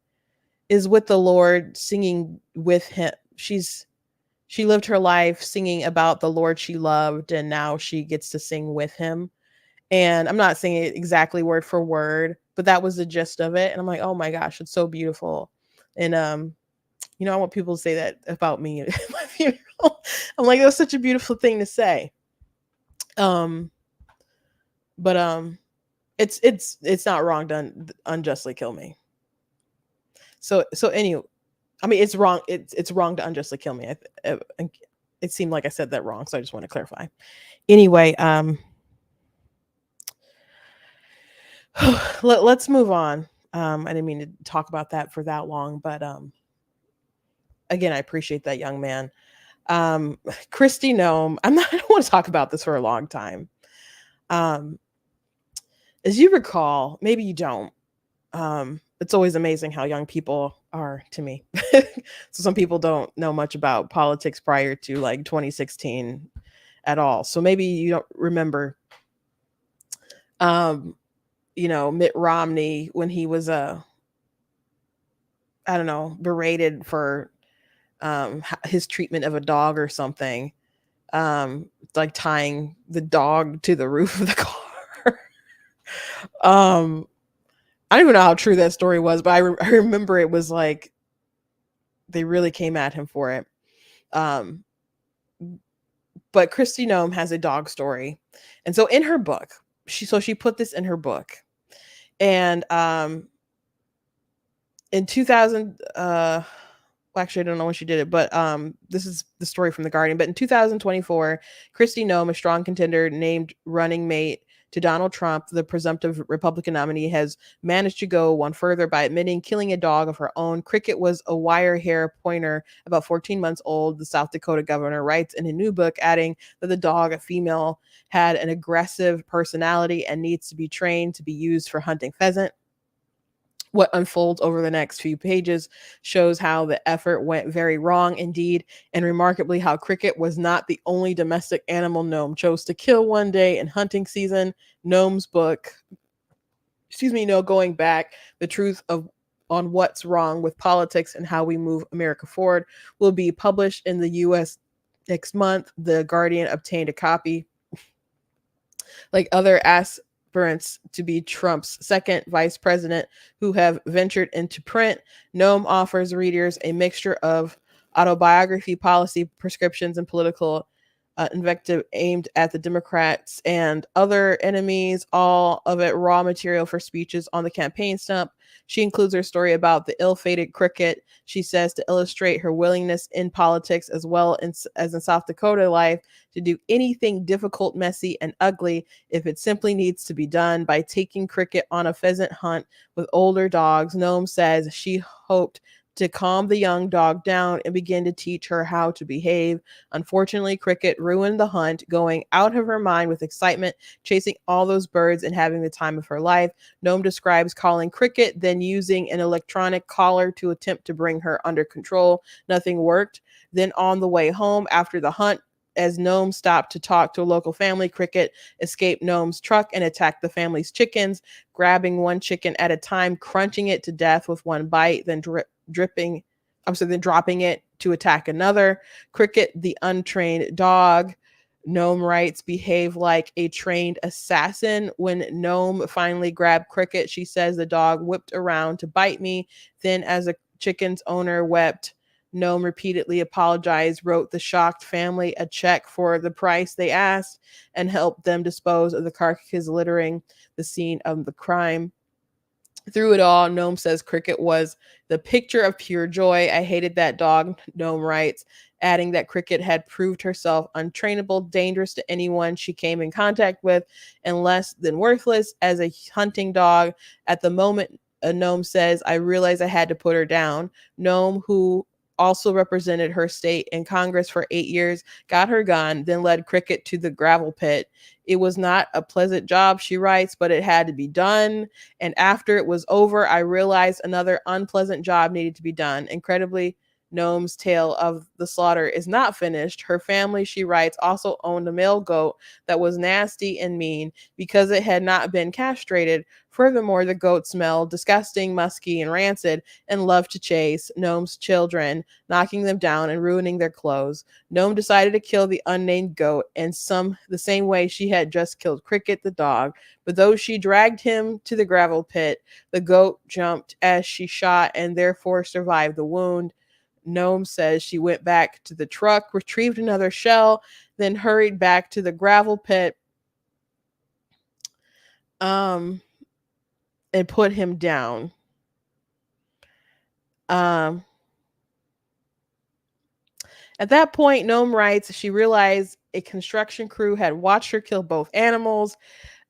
is with the Lord, singing with him. She lived her life singing about the Lord she loved, and now she gets to sing with him. And I'm not saying it exactly word for word, but that was the gist of it. And I'm like, oh my gosh, it's so beautiful. And I want people to say that about me at my funeral. I'm like, that's such a beautiful thing to say. But it's not wrong to unjustly kill me. So anyway, I mean, it's wrong. It's wrong to unjustly kill me. It seemed like I said that wrong, so I just want to clarify. Anyway, let's move on. I didn't mean to talk about that for that long, but again, I appreciate that young man. Kristi Noem, I don't want to talk about this for a long time. Um, as you recall, maybe you don't. It's always amazing how young people are to me. So some people don't know much about politics prior to like 2016 at all. So maybe you don't remember, um, Mitt Romney when he was I don't know, berated for his treatment of a dog or something. Like tying the dog to the roof of the car. um, I don't even know how true that story was, but I remember it was like they really came at him for it. Um, but Kristi Noem has a dog story, and so in her book, she put this in her book, and in 2000, well, actually I don't know when she did it, but this is the story from the Guardian. But in 2024, Kristi Noem, a strong contender named running mate to Donald Trump, the presumptive Republican nominee, has managed to go one further by admitting killing a dog of her own. Cricket was a wire hair pointer about 14 months old, the South Dakota governor writes in a new book, adding that the dog, a female, had an aggressive personality and needs to be trained to be used for hunting pheasant. What unfolds over the next few pages shows how the effort went very wrong indeed, and remarkably, how Cricket was not the only domestic animal Noem chose to kill one day in hunting season. Noem's book, going back, the truth of on what's wrong with politics and how we move America forward, will be published in the U.S. next month. The Guardian obtained a copy. Like other aspirants to be Trump's second vice president who have ventured into print, Noem offers readers a mixture of autobiography, policy prescriptions, and political invective aimed at the Democrats and other enemies, all of it raw material for speeches on the campaign stump. She includes her story about the ill-fated Cricket, she says, to illustrate her willingness in politics as well as in South Dakota life to do anything difficult, messy, and ugly if it simply needs to be done. By taking Cricket on a pheasant hunt with older dogs, Noem says she hoped to calm the young dog down and begin to teach her how to behave. Unfortunately, Cricket ruined the hunt, going out of her mind with excitement, chasing all those birds and having the time of her life. Noem describes calling Cricket, then using an electronic collar to attempt to bring her under control. Nothing worked. Then on the way home after the hunt, as Noem stopped to talk to a local family, Cricket escaped Noem's truck and attacked the family's chickens, grabbing one chicken at a time, crunching it to death with one bite, then dropping it to attack another. Cricket, the untrained dog, Noem writes, behaved like a trained assassin. When Noem finally grabbed Cricket, she says the dog whipped around to bite me. Then, as a chicken's owner wept, Noem repeatedly apologized, wrote the shocked family a check for the price they asked, and helped them dispose of the carcass littering the scene of the crime. Through it all, Noem says Cricket was the picture of pure joy. I hated that dog, Noem writes, adding that Cricket had proved herself untrainable, dangerous to anyone she came in contact with, and less than worthless as a hunting dog. At the moment, Noem says, I realized I had to put her down. Noem, who also represented her state in Congress for 8 years, got her gun, then led Cricket to the gravel pit. It was not a pleasant job, she writes, but it had to be done. And after it was over, I realized another unpleasant job needed to be done. Incredibly, Noem's tale of the slaughter is not finished. Her family, she writes, also owned a male goat that was nasty and mean because it had not been castrated. Furthermore, the goat smelled disgusting, musky, and rancid, and loved to chase Noem's children, knocking them down and ruining their clothes. Noem decided to kill the unnamed goat in the same way she had just killed Cricket the dog. But though she dragged him to the gravel pit, the goat jumped as she shot and therefore survived the wound. Noem says she went back to the truck, retrieved another shell, then hurried back to the gravel pit and put him down. At that point, Noem writes, she realized a construction crew had watched her kill both animals.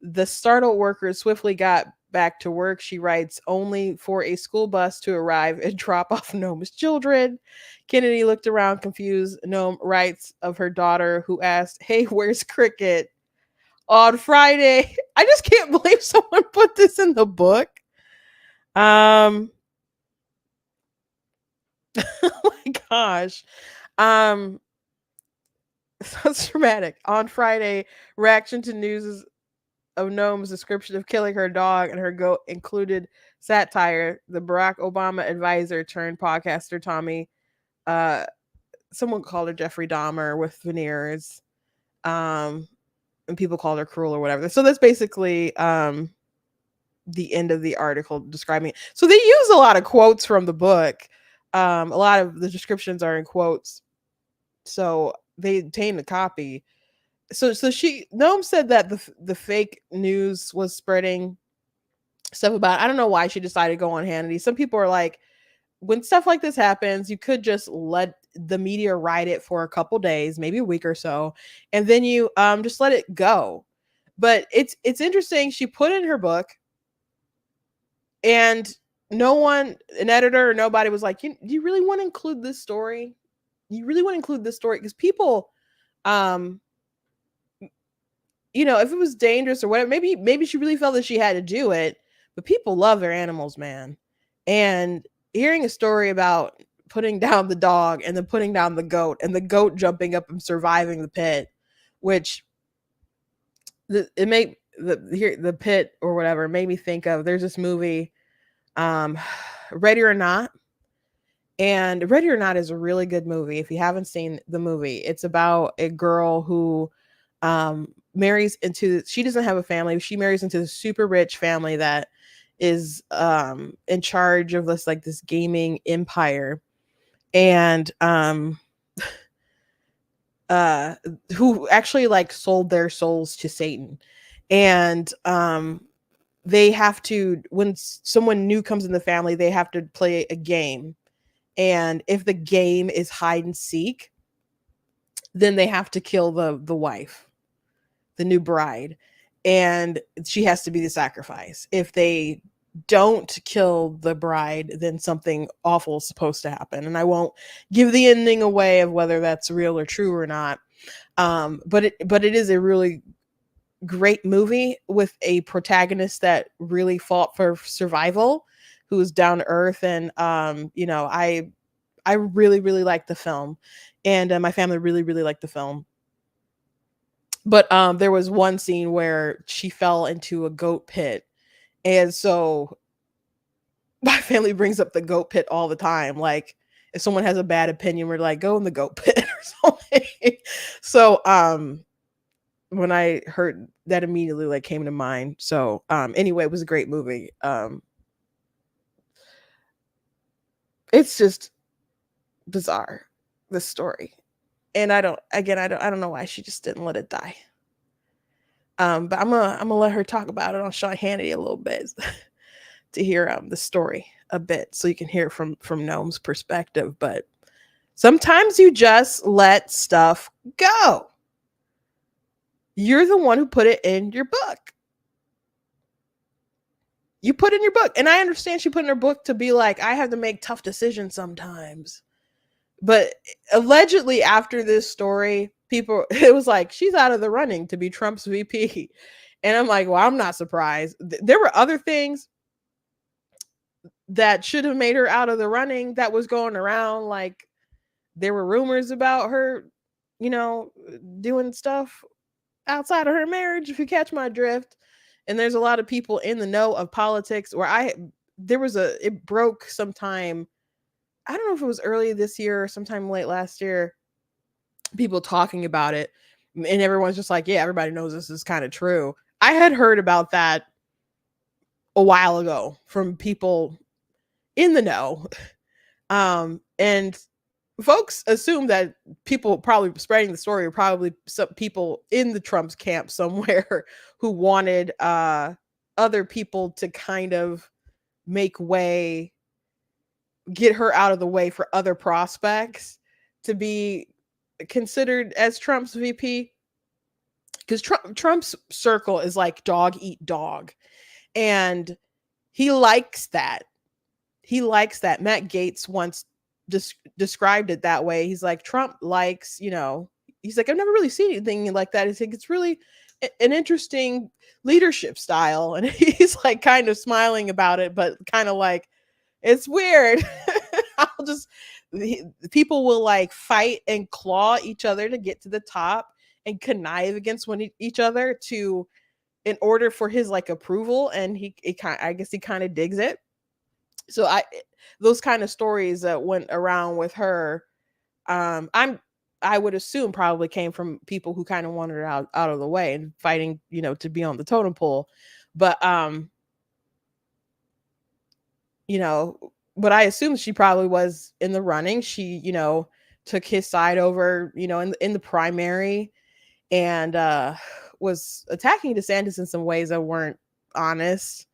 The startled workers swiftly got back to work, she writes, only for a school bus to arrive and drop off Noam's children. Kennedy looked around confused. Noam writes of her daughter who asked, hey, where's Cricket? On Friday. I just can't believe someone put this in the book. Oh my gosh. Um, so dramatic. On Friday, reaction to news of Noam's description of killing her dog and her goat included satire. The Barack Obama advisor turned podcaster Tommy, uh, someone called her Jeffrey Dahmer with veneers, and people called her cruel or whatever. So that's basically the end of the article describing it. So they use a lot of quotes from the book. A lot of the descriptions are in quotes. So they obtained a copy. So Noam said that the fake news was spreading stuff about, I don't know why she decided to go on Hannity. Some people are like, when stuff like this happens, you could just let the media ride it for a couple days, maybe a week or so, and then you just let it go. But it's interesting. She put in her book, and no one, an editor or nobody was like, do you really want to include this story? You really want to include this story? Because people, if it was dangerous or whatever, maybe she really felt that she had to do it. But people love their animals, man. And hearing a story about putting down the dog and then putting down the goat and the goat jumping up and surviving the pit, which the pit or whatever made me think of, there's this movie, Ready or Not. And Ready or Not is a really good movie. If you haven't seen the movie, it's about a girl who marries into, she doesn't have a family. She marries into the super rich family that is in charge of this gaming empire, and who actually sold their souls to Satan. And they have to, when someone new comes in the family, they have to play a game. And if the game is hide and seek, then they have to kill the wife, the new bride, and she has to be the sacrifice. If they don't kill the bride, then something awful is supposed to happen. And I won't give the ending away of whether that's real or true or not. But it is a really great movie with a protagonist that really fought for survival, who was down to earth. And I really, really liked the film, and my family really, really liked the film. But there was one scene where she fell into a goat pit, and so my family brings up the goat pit all the time. Like, if someone has a bad opinion, we're like, go in the goat pit or something. So when I heard that, immediately came to mind. So anyway, it was a great movie. It's just bizarre, this story. And I don't know why she just didn't let it die. But I'm gonna let her talk about it on Sean Hannity a little bit to hear the story a bit, so you can hear from Noam's perspective. But sometimes you just let stuff go. You're the one who put it in your book. You put in your book, and I understand she put in her book to be like, I have to make tough decisions sometimes. But allegedly, after this story, it was like, she's out of the running to be Trump's VP. And I'm like, well, I'm not surprised. There were other things that should have made her out of the running that was going around. Like, there were rumors about her, doing stuff outside of her marriage, if you catch my drift. And there's a lot of people in the know of politics where it broke sometime, I don't know if it was early this year or sometime late last year, people talking about it, and everyone's just like, yeah, everybody knows this is kind of true. I had heard about that a while ago from people in the know. And folks assume that people probably spreading the story are probably some people in the Trump's camp somewhere who wanted other people to kind of make way, get her out of the way for other prospects to be considered as Trump's VP. Because Trump's circle is like dog eat dog. And he likes that. He likes that. Matt Gaetz once described it that way. He's like, Trump likes, he's like, I've never really seen anything like that. He's like, it's really an interesting leadership style. And he's like kind of smiling about it, but kind of like, it's weird. I'll just, people will like fight and claw each other to get to the top and connive against each other in order for his like approval. And I guess he kind of digs it. So those kind of stories that went around with her, I would assume probably came from people who kind of wanted her out of the way and fighting, to be on the totem pole. But but I assume she probably was in the running. She, took his side over, in the primary, and was attacking DeSantis in some ways that weren't honest,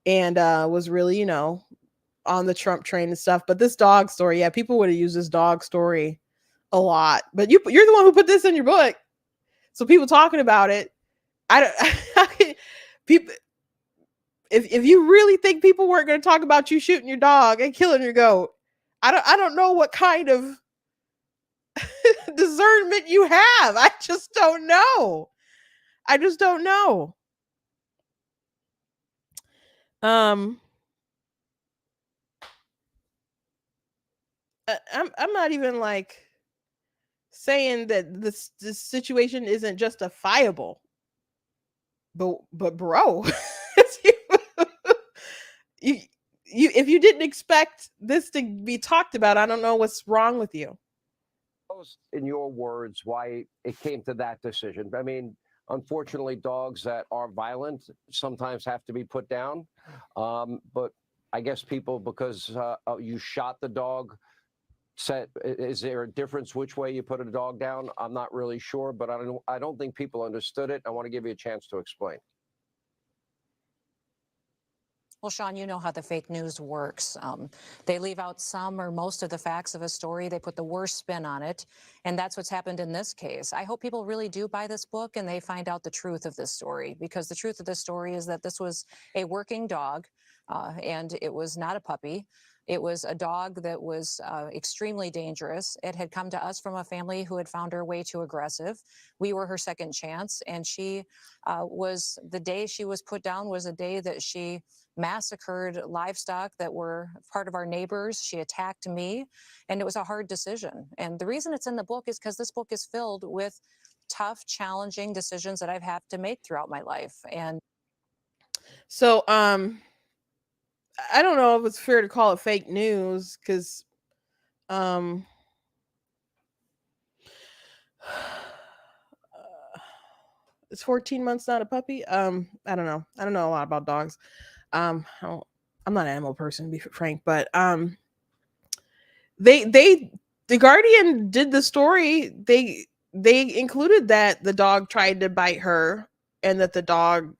and was really, on the Trump train and stuff. But this dog story, yeah, people would have used this dog story a lot. But you're the one who put this in your book, so people talking about it. I don't. People, if you really think people weren't going to talk about you shooting your dog and killing your goat, I don't know what kind of discernment you have. I just don't know. I'm not even like saying that this situation isn't justifiable, but bro, you if you didn't expect this to be talked about, I don't know what's wrong with you. In your words, why it came to that decision. I mean, unfortunately, dogs that are violent sometimes have to be put down. But I guess people, because you shot the dog, is there a difference which way you put a dog down? I'm not really sure, but I don't think people understood it. I want to give you a chance to explain. Well, Sean, you know how the fake news works. They leave out some or most of the facts of a story. They put the worst spin on it. And that's what's happened in this case. I hope people really do buy this book and they find out the truth of this story, because the truth of this story is that this was a working dog and it was not a puppy. It was a dog that was extremely dangerous. It had come to us from a family who had found her way too aggressive. We were her second chance. And the day she was put down was a day that she massacred livestock that were part of our neighbors. She attacked me, and it was a hard decision. And the reason it's in the book is because this book is filled with tough, challenging decisions that I've had to make throughout my life. And so, I don't know if it's fair to call it fake news, because it's 14 months not a puppy. I don't know. I don't know a lot about dogs. I'm not an animal person, to be frank, but the Guardian did the story. They included that the dog tried to bite her and that the dog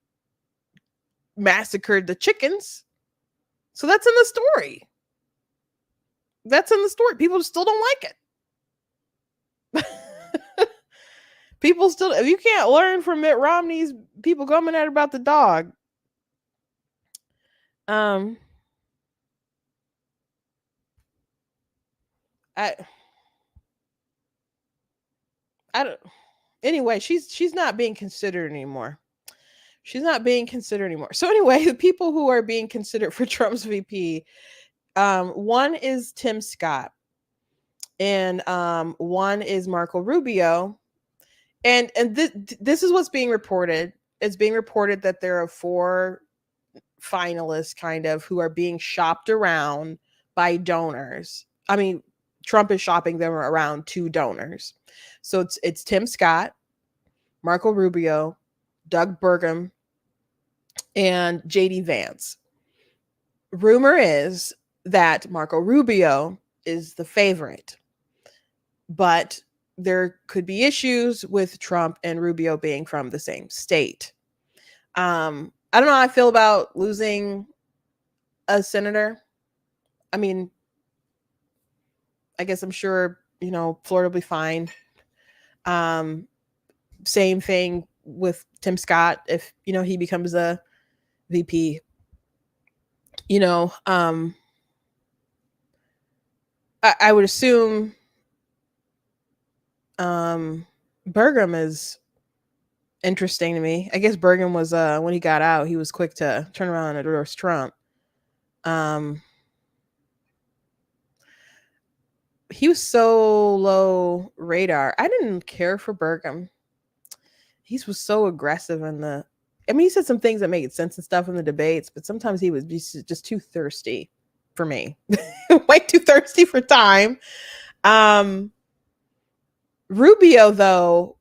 massacred the chickens. So that's in the story. People still don't like it. People still, if you can't learn from Mitt Romney's people coming at about the dog. I don't. Anyway, she's not being considered anymore. So anyway, the people who are being considered for Trump's VP, one is Tim Scott, and one is Marco Rubio, and this is what's being reported. It's being reported that there are 4 finalists, kind of, who are being shopped around by donors. I mean, Trump is shopping them around to donors. So it's Tim Scott, Marco Rubio, Doug Burgum, and JD Vance. Rumor is that Marco Rubio is the favorite, but there could be issues with Trump and Rubio being from the same state. I don't know how I feel about losing a senator. I mean, I guess I'm sure, Florida will be fine. Same thing with Tim Scott. If, he becomes a VP. You know, I would assume Burgum is interesting to me. I guess Burgum was when he got out, he was quick to turn around and endorse Trump. Um, he was so low radar. I didn't care for Burgum. He was so aggressive in the. I mean, he said some things that made sense and stuff in the debates, but sometimes he was just too thirsty for me. Way too thirsty for time. Um, Rubio, though,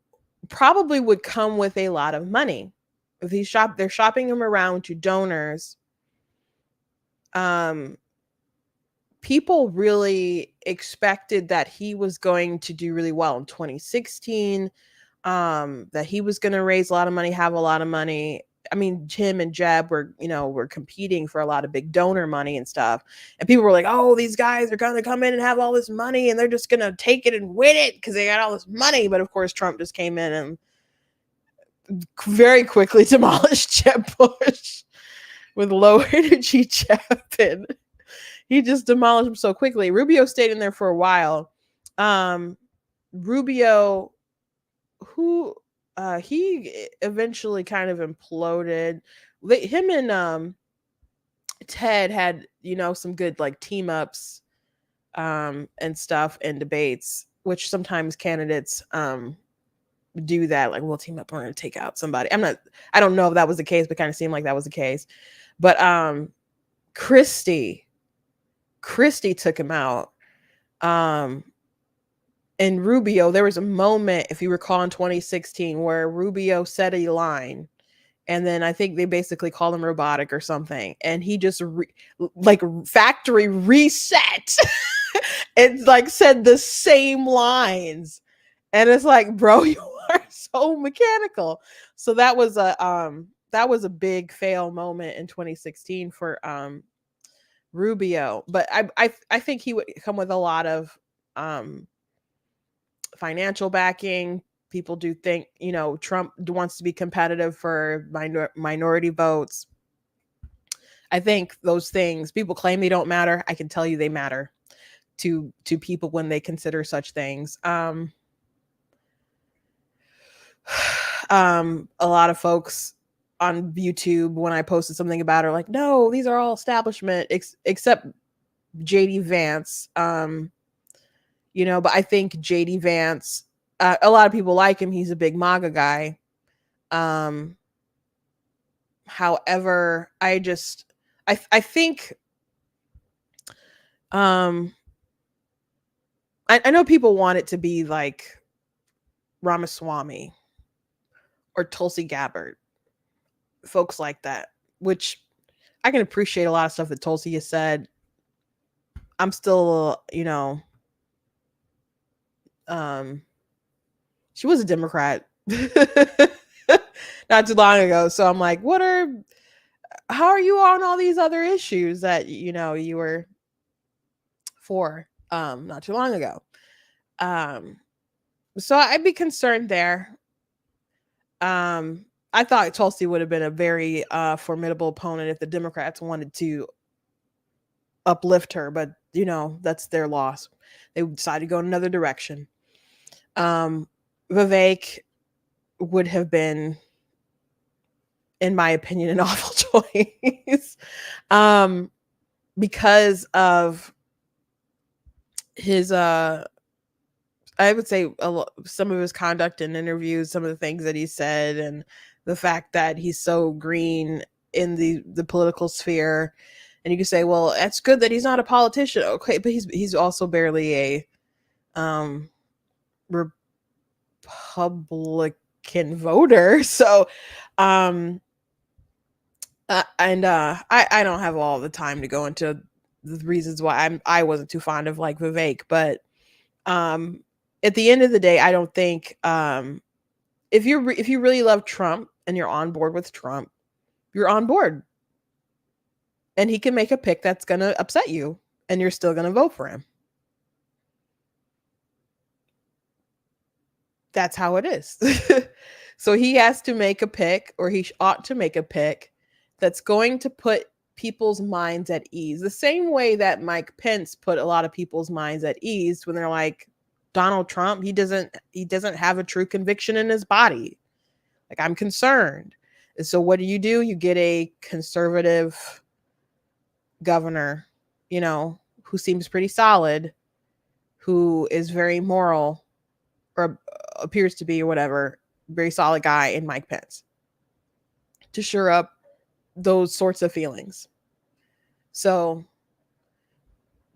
probably would come with a lot of money. If they're shopping him around to donors. Um, People really expected that he was going to do really well in 2016. That he was going to raise a lot of money, have a lot of money. I mean, him and Jeb were competing for a lot of big donor money and stuff. And people were like, oh, these guys are going to come in and have all this money and they're just going to take it and win it because they got all this money. But of course, Trump just came in and very quickly demolished Jeb Bush with low energy Jeb. And he just demolished him so quickly. Rubio stayed in there for a while. Rubio, who he eventually kind of imploded. Him and Ted had some good like team ups and stuff and debates, which sometimes candidates do that, like we'll team up, we're going to take out somebody. I don't know if that was the case, but kind of seemed like that was the case. But Kristi took him out. And Rubio, there was a moment, if you recall, in 2016 where Rubio said a line and then I think they basically called him robotic or something. And he just like factory reset and like said the same lines. And it's like, bro, you are so mechanical. So that was a big fail moment in 2016 for Rubio. But I think he would come with a lot of financial backing. People do think, Trump wants to be competitive for minority votes. I think those things, people claim they don't matter. I can tell you they matter to people when they consider such things. A lot of folks on YouTube, when I posted something about her, like, no, these are all establishment, except JD Vance. But I think JD Vance, a lot of people like him. He's a big MAGA guy. However, I think I know people want it to be like Ramaswamy or Tulsi Gabbard, folks like that, which I can appreciate a lot of stuff that Tulsi has said. I'm still, she was a Democrat not too long ago. So I'm like, how are you on all these other issues that, you were for, not too long ago? So I'd be concerned there. I thought Tulsi would have been a very formidable opponent if the Democrats wanted to uplift her, but that's their loss. They decided to go in another direction. Vivek would have been, in my opinion, an awful choice because of his I would say some of his conduct in interviews, some of the things that he said, and the fact that he's so green in the political sphere. And you can say, well, that's good that he's not a politician. Okay, but he's also barely a Republican voter. So I don't have all the time to go into the reasons why I wasn't too fond of like Vivek, but at the end of the day, I don't think if you really love Trump and you're on board with Trump, you're on board. And he can make a pick that's going to upset you and you're still going to vote for him. That's how it is. So he has to make a pick, or he ought to make a pick that's going to put people's minds at ease. The same way that Mike Pence put a lot of people's minds at ease when they're like, Donald Trump, he doesn't have a true conviction in his body. Like, I'm concerned. And so what do? You get a conservative governor, who seems pretty solid, who is very moral, or appears to be, or whatever, very solid guy in Mike Pence, to shore up those sorts of feelings. So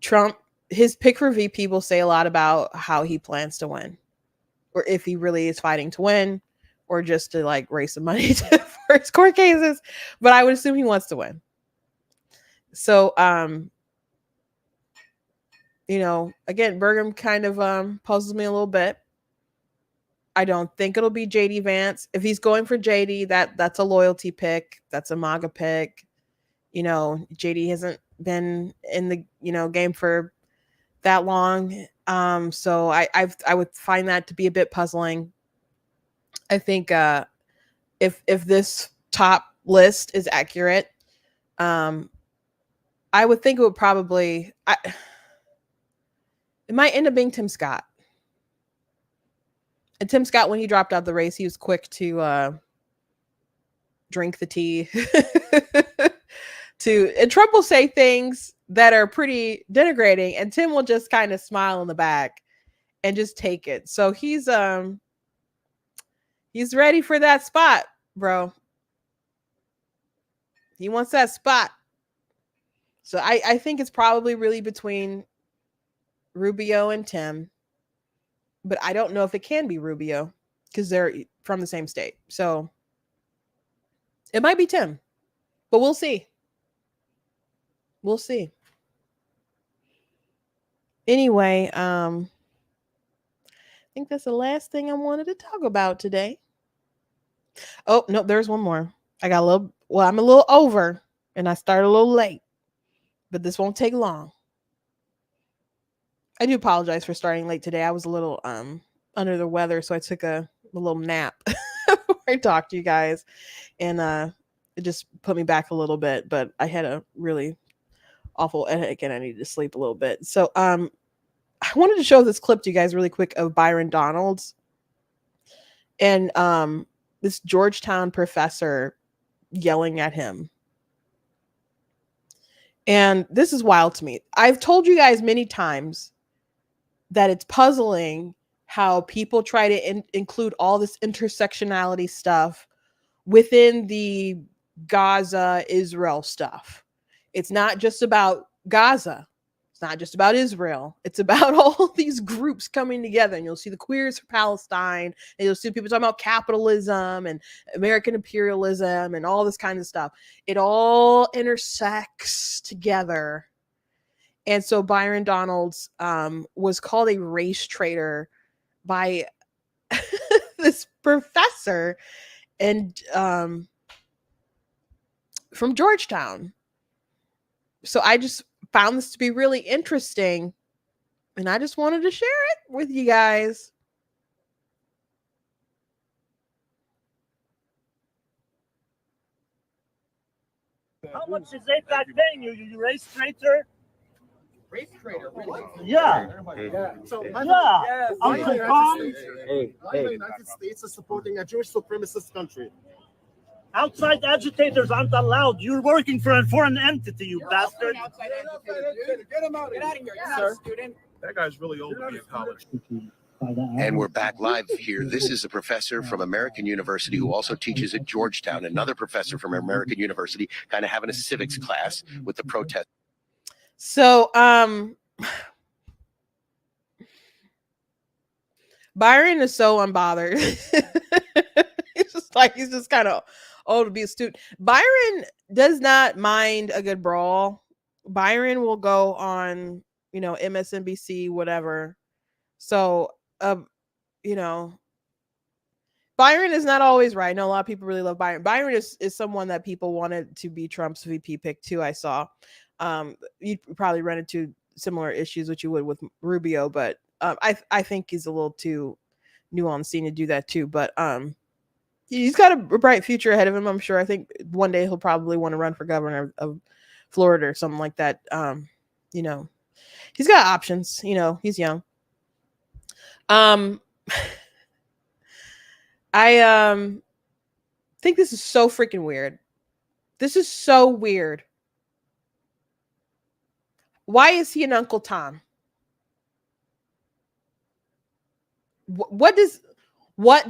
Trump, his pick for VP will say a lot about how he plans to win, or if he really is fighting to win, or just to like raise some money for his court cases. But I would assume he wants to win. So, again, Burgum kind of puzzles me a little bit. I don't think it'll be JD Vance. If he's going for JD, that's a loyalty pick. That's a MAGA pick. JD hasn't been in the game for that long. So I would find that to be a bit puzzling. I think if this top list is accurate, I would think it would probably it might end up being Tim Scott. And Tim Scott, when he dropped out of the race, he was quick to drink the tea. And Trump will say things that are pretty denigrating, and Tim will just kind of smile in the back and just take it. So he's ready for that spot, bro. He wants that spot. So I think it's probably really between Rubio and Tim. But I don't know if it can be Rubio because they're from the same state. So it might be Tim, but we'll see. We'll see. Anyway, I think that's the last thing I wanted to talk about today. Oh, no, there's one more. I'm a little over and I started a little late, but this won't take long. I do apologize for starting late today. I was a little under the weather, so I took a little nap before I talked to you guys, and it just put me back a little bit. But I had a really awful headache, and I needed to sleep a little bit. So I wanted to show this clip to you guys really quick of Byron Donalds and this Georgetown professor yelling at him. And this is wild to me. I've told you guys many times that it's puzzling how people try to include all this intersectionality stuff within the Gaza-Israel stuff. It's not just about Gaza. It's not just about Israel. It's about all these groups coming together. And you'll see the Queers for Palestine, and you'll see people talking about capitalism and American imperialism and all this kind of stuff. It all intersects together. And so Byron Donalds was called a race traitor by this professor and from Georgetown. So I just found this to be really interesting, and I just wanted to share it with you guys. How much is APAC paying you, you race traitor? Race traitor, really? Yeah. So, Yeah. Uncle Tom. Why the United States is supporting a Jewish supremacist country? Outside agitators aren't allowed. You're working for a foreign entity, you bastard. Get him out of here. Sir. That guy's really old to be in college. And we're back live here. This is a professor from American University who also teaches at Georgetown. Another professor from American University, kind of having a civics class with the protest. So, Byron is so unbothered. He's just kind of old to be a student. Byron does not mind a good brawl. Byron will go on, MSNBC, whatever. So, Byron is not always right. I know a lot of people really love Byron. Byron is someone that people wanted to be Trump's VP pick too. I saw. You'd probably run into similar issues which you would with Rubio, but I think he's a little too new on the scene to do that too. But he's got a bright future ahead of him, I'm sure. I think one day he'll probably want to run for governor of Florida or something like that. You know, he's got options. You know, he's young. I think this is so freaking weird. This is so weird. Why is he an Uncle Tom? What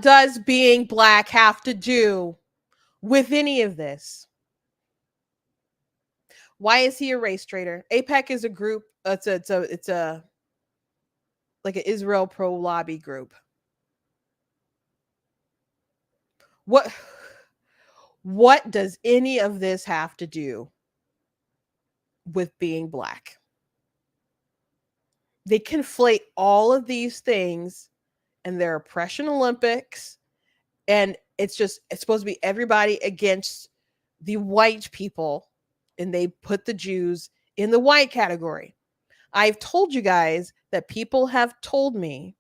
does being black have to do with any of this? Why is he a race traitor? AIPAC is a group. It's a like an Israel pro lobby group. What does any of this have to do with being black? They conflate all of these things and their oppression Olympics, and it's supposed to be everybody against the white people, and they put the Jews in the white category. I've told you guys that people have told me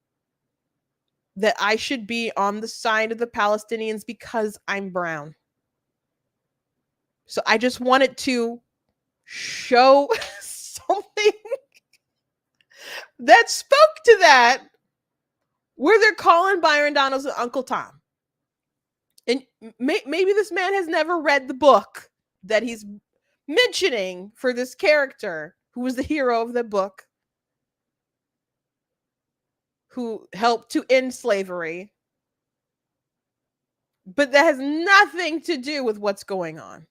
that I should be on the side of the Palestinians because I'm brown. So I just wanted to show something that spoke to that, where they're calling Byron Donalds Uncle Tom. And maybe this man has never read the book that he's mentioning for this character who was the hero of the book, who helped to end slavery. But that has nothing to do with what's going on.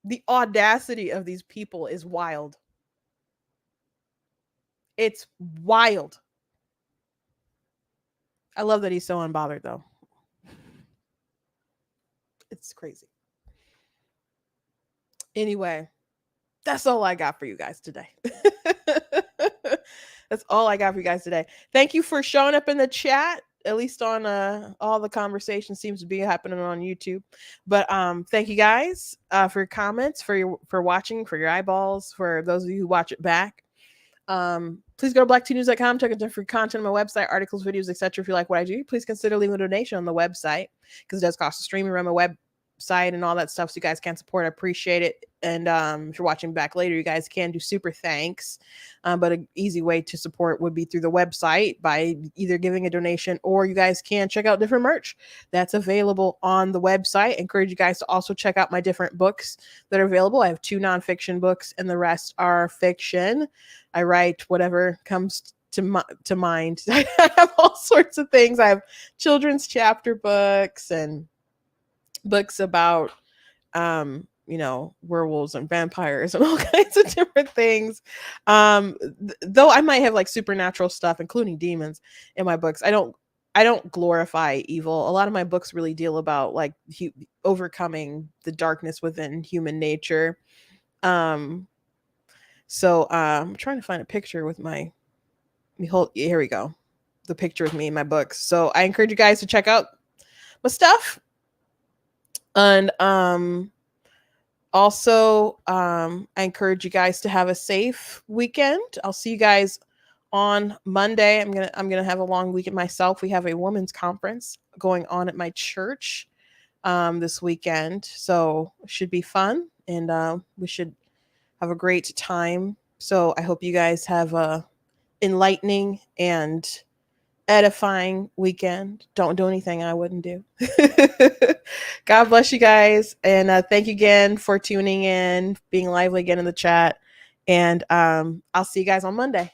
The audacity of these people is wild. It's wild. I love that he's so unbothered, though. It's crazy. Anyway, that's all I got for you guys today. That's all I got for you guys today. Thank you for showing up in the chat. At least on all the conversation seems to be happening on YouTube. But thank you guys for your comments, for watching, for your eyeballs, for those of you who watch it back. Please go to blacktnews.com, check out different content on my website, articles, videos, etc. If you like what I do, please consider leaving a donation on the website, because it does cost a stream to run my website and all that stuff, so you guys can support. I appreciate it. And if you're watching back later, you guys can do super thanks. But an easy way to support would be through the website by either giving a donation, or you guys can check out different merch that's available on the website. I encourage you guys to also check out my different books that are available. I have 2 nonfiction books and the rest are fiction. I write whatever comes to mind. I have all sorts of things. I have children's chapter books and books about werewolves and vampires and all kinds of different things. Though I might have like supernatural stuff, including demons, in my books. I don't glorify evil. A lot of my books really deal about like overcoming the darkness within human nature. So I'm trying to find a picture with here we go. The picture of me in my books. So I encourage you guys to check out my stuff. And also, I encourage you guys to have a safe weekend. I'll see you guys on Monday. I'm gonna have a long weekend myself. We have a women's conference going on at my church this weekend, so it should be fun, and we should have a great time. So I hope you guys have a enlightening and edifying weekend. Don't do anything I wouldn't do. God bless you guys, and thank you again for tuning in, being lively again in the chat, and I'll see you guys on Monday.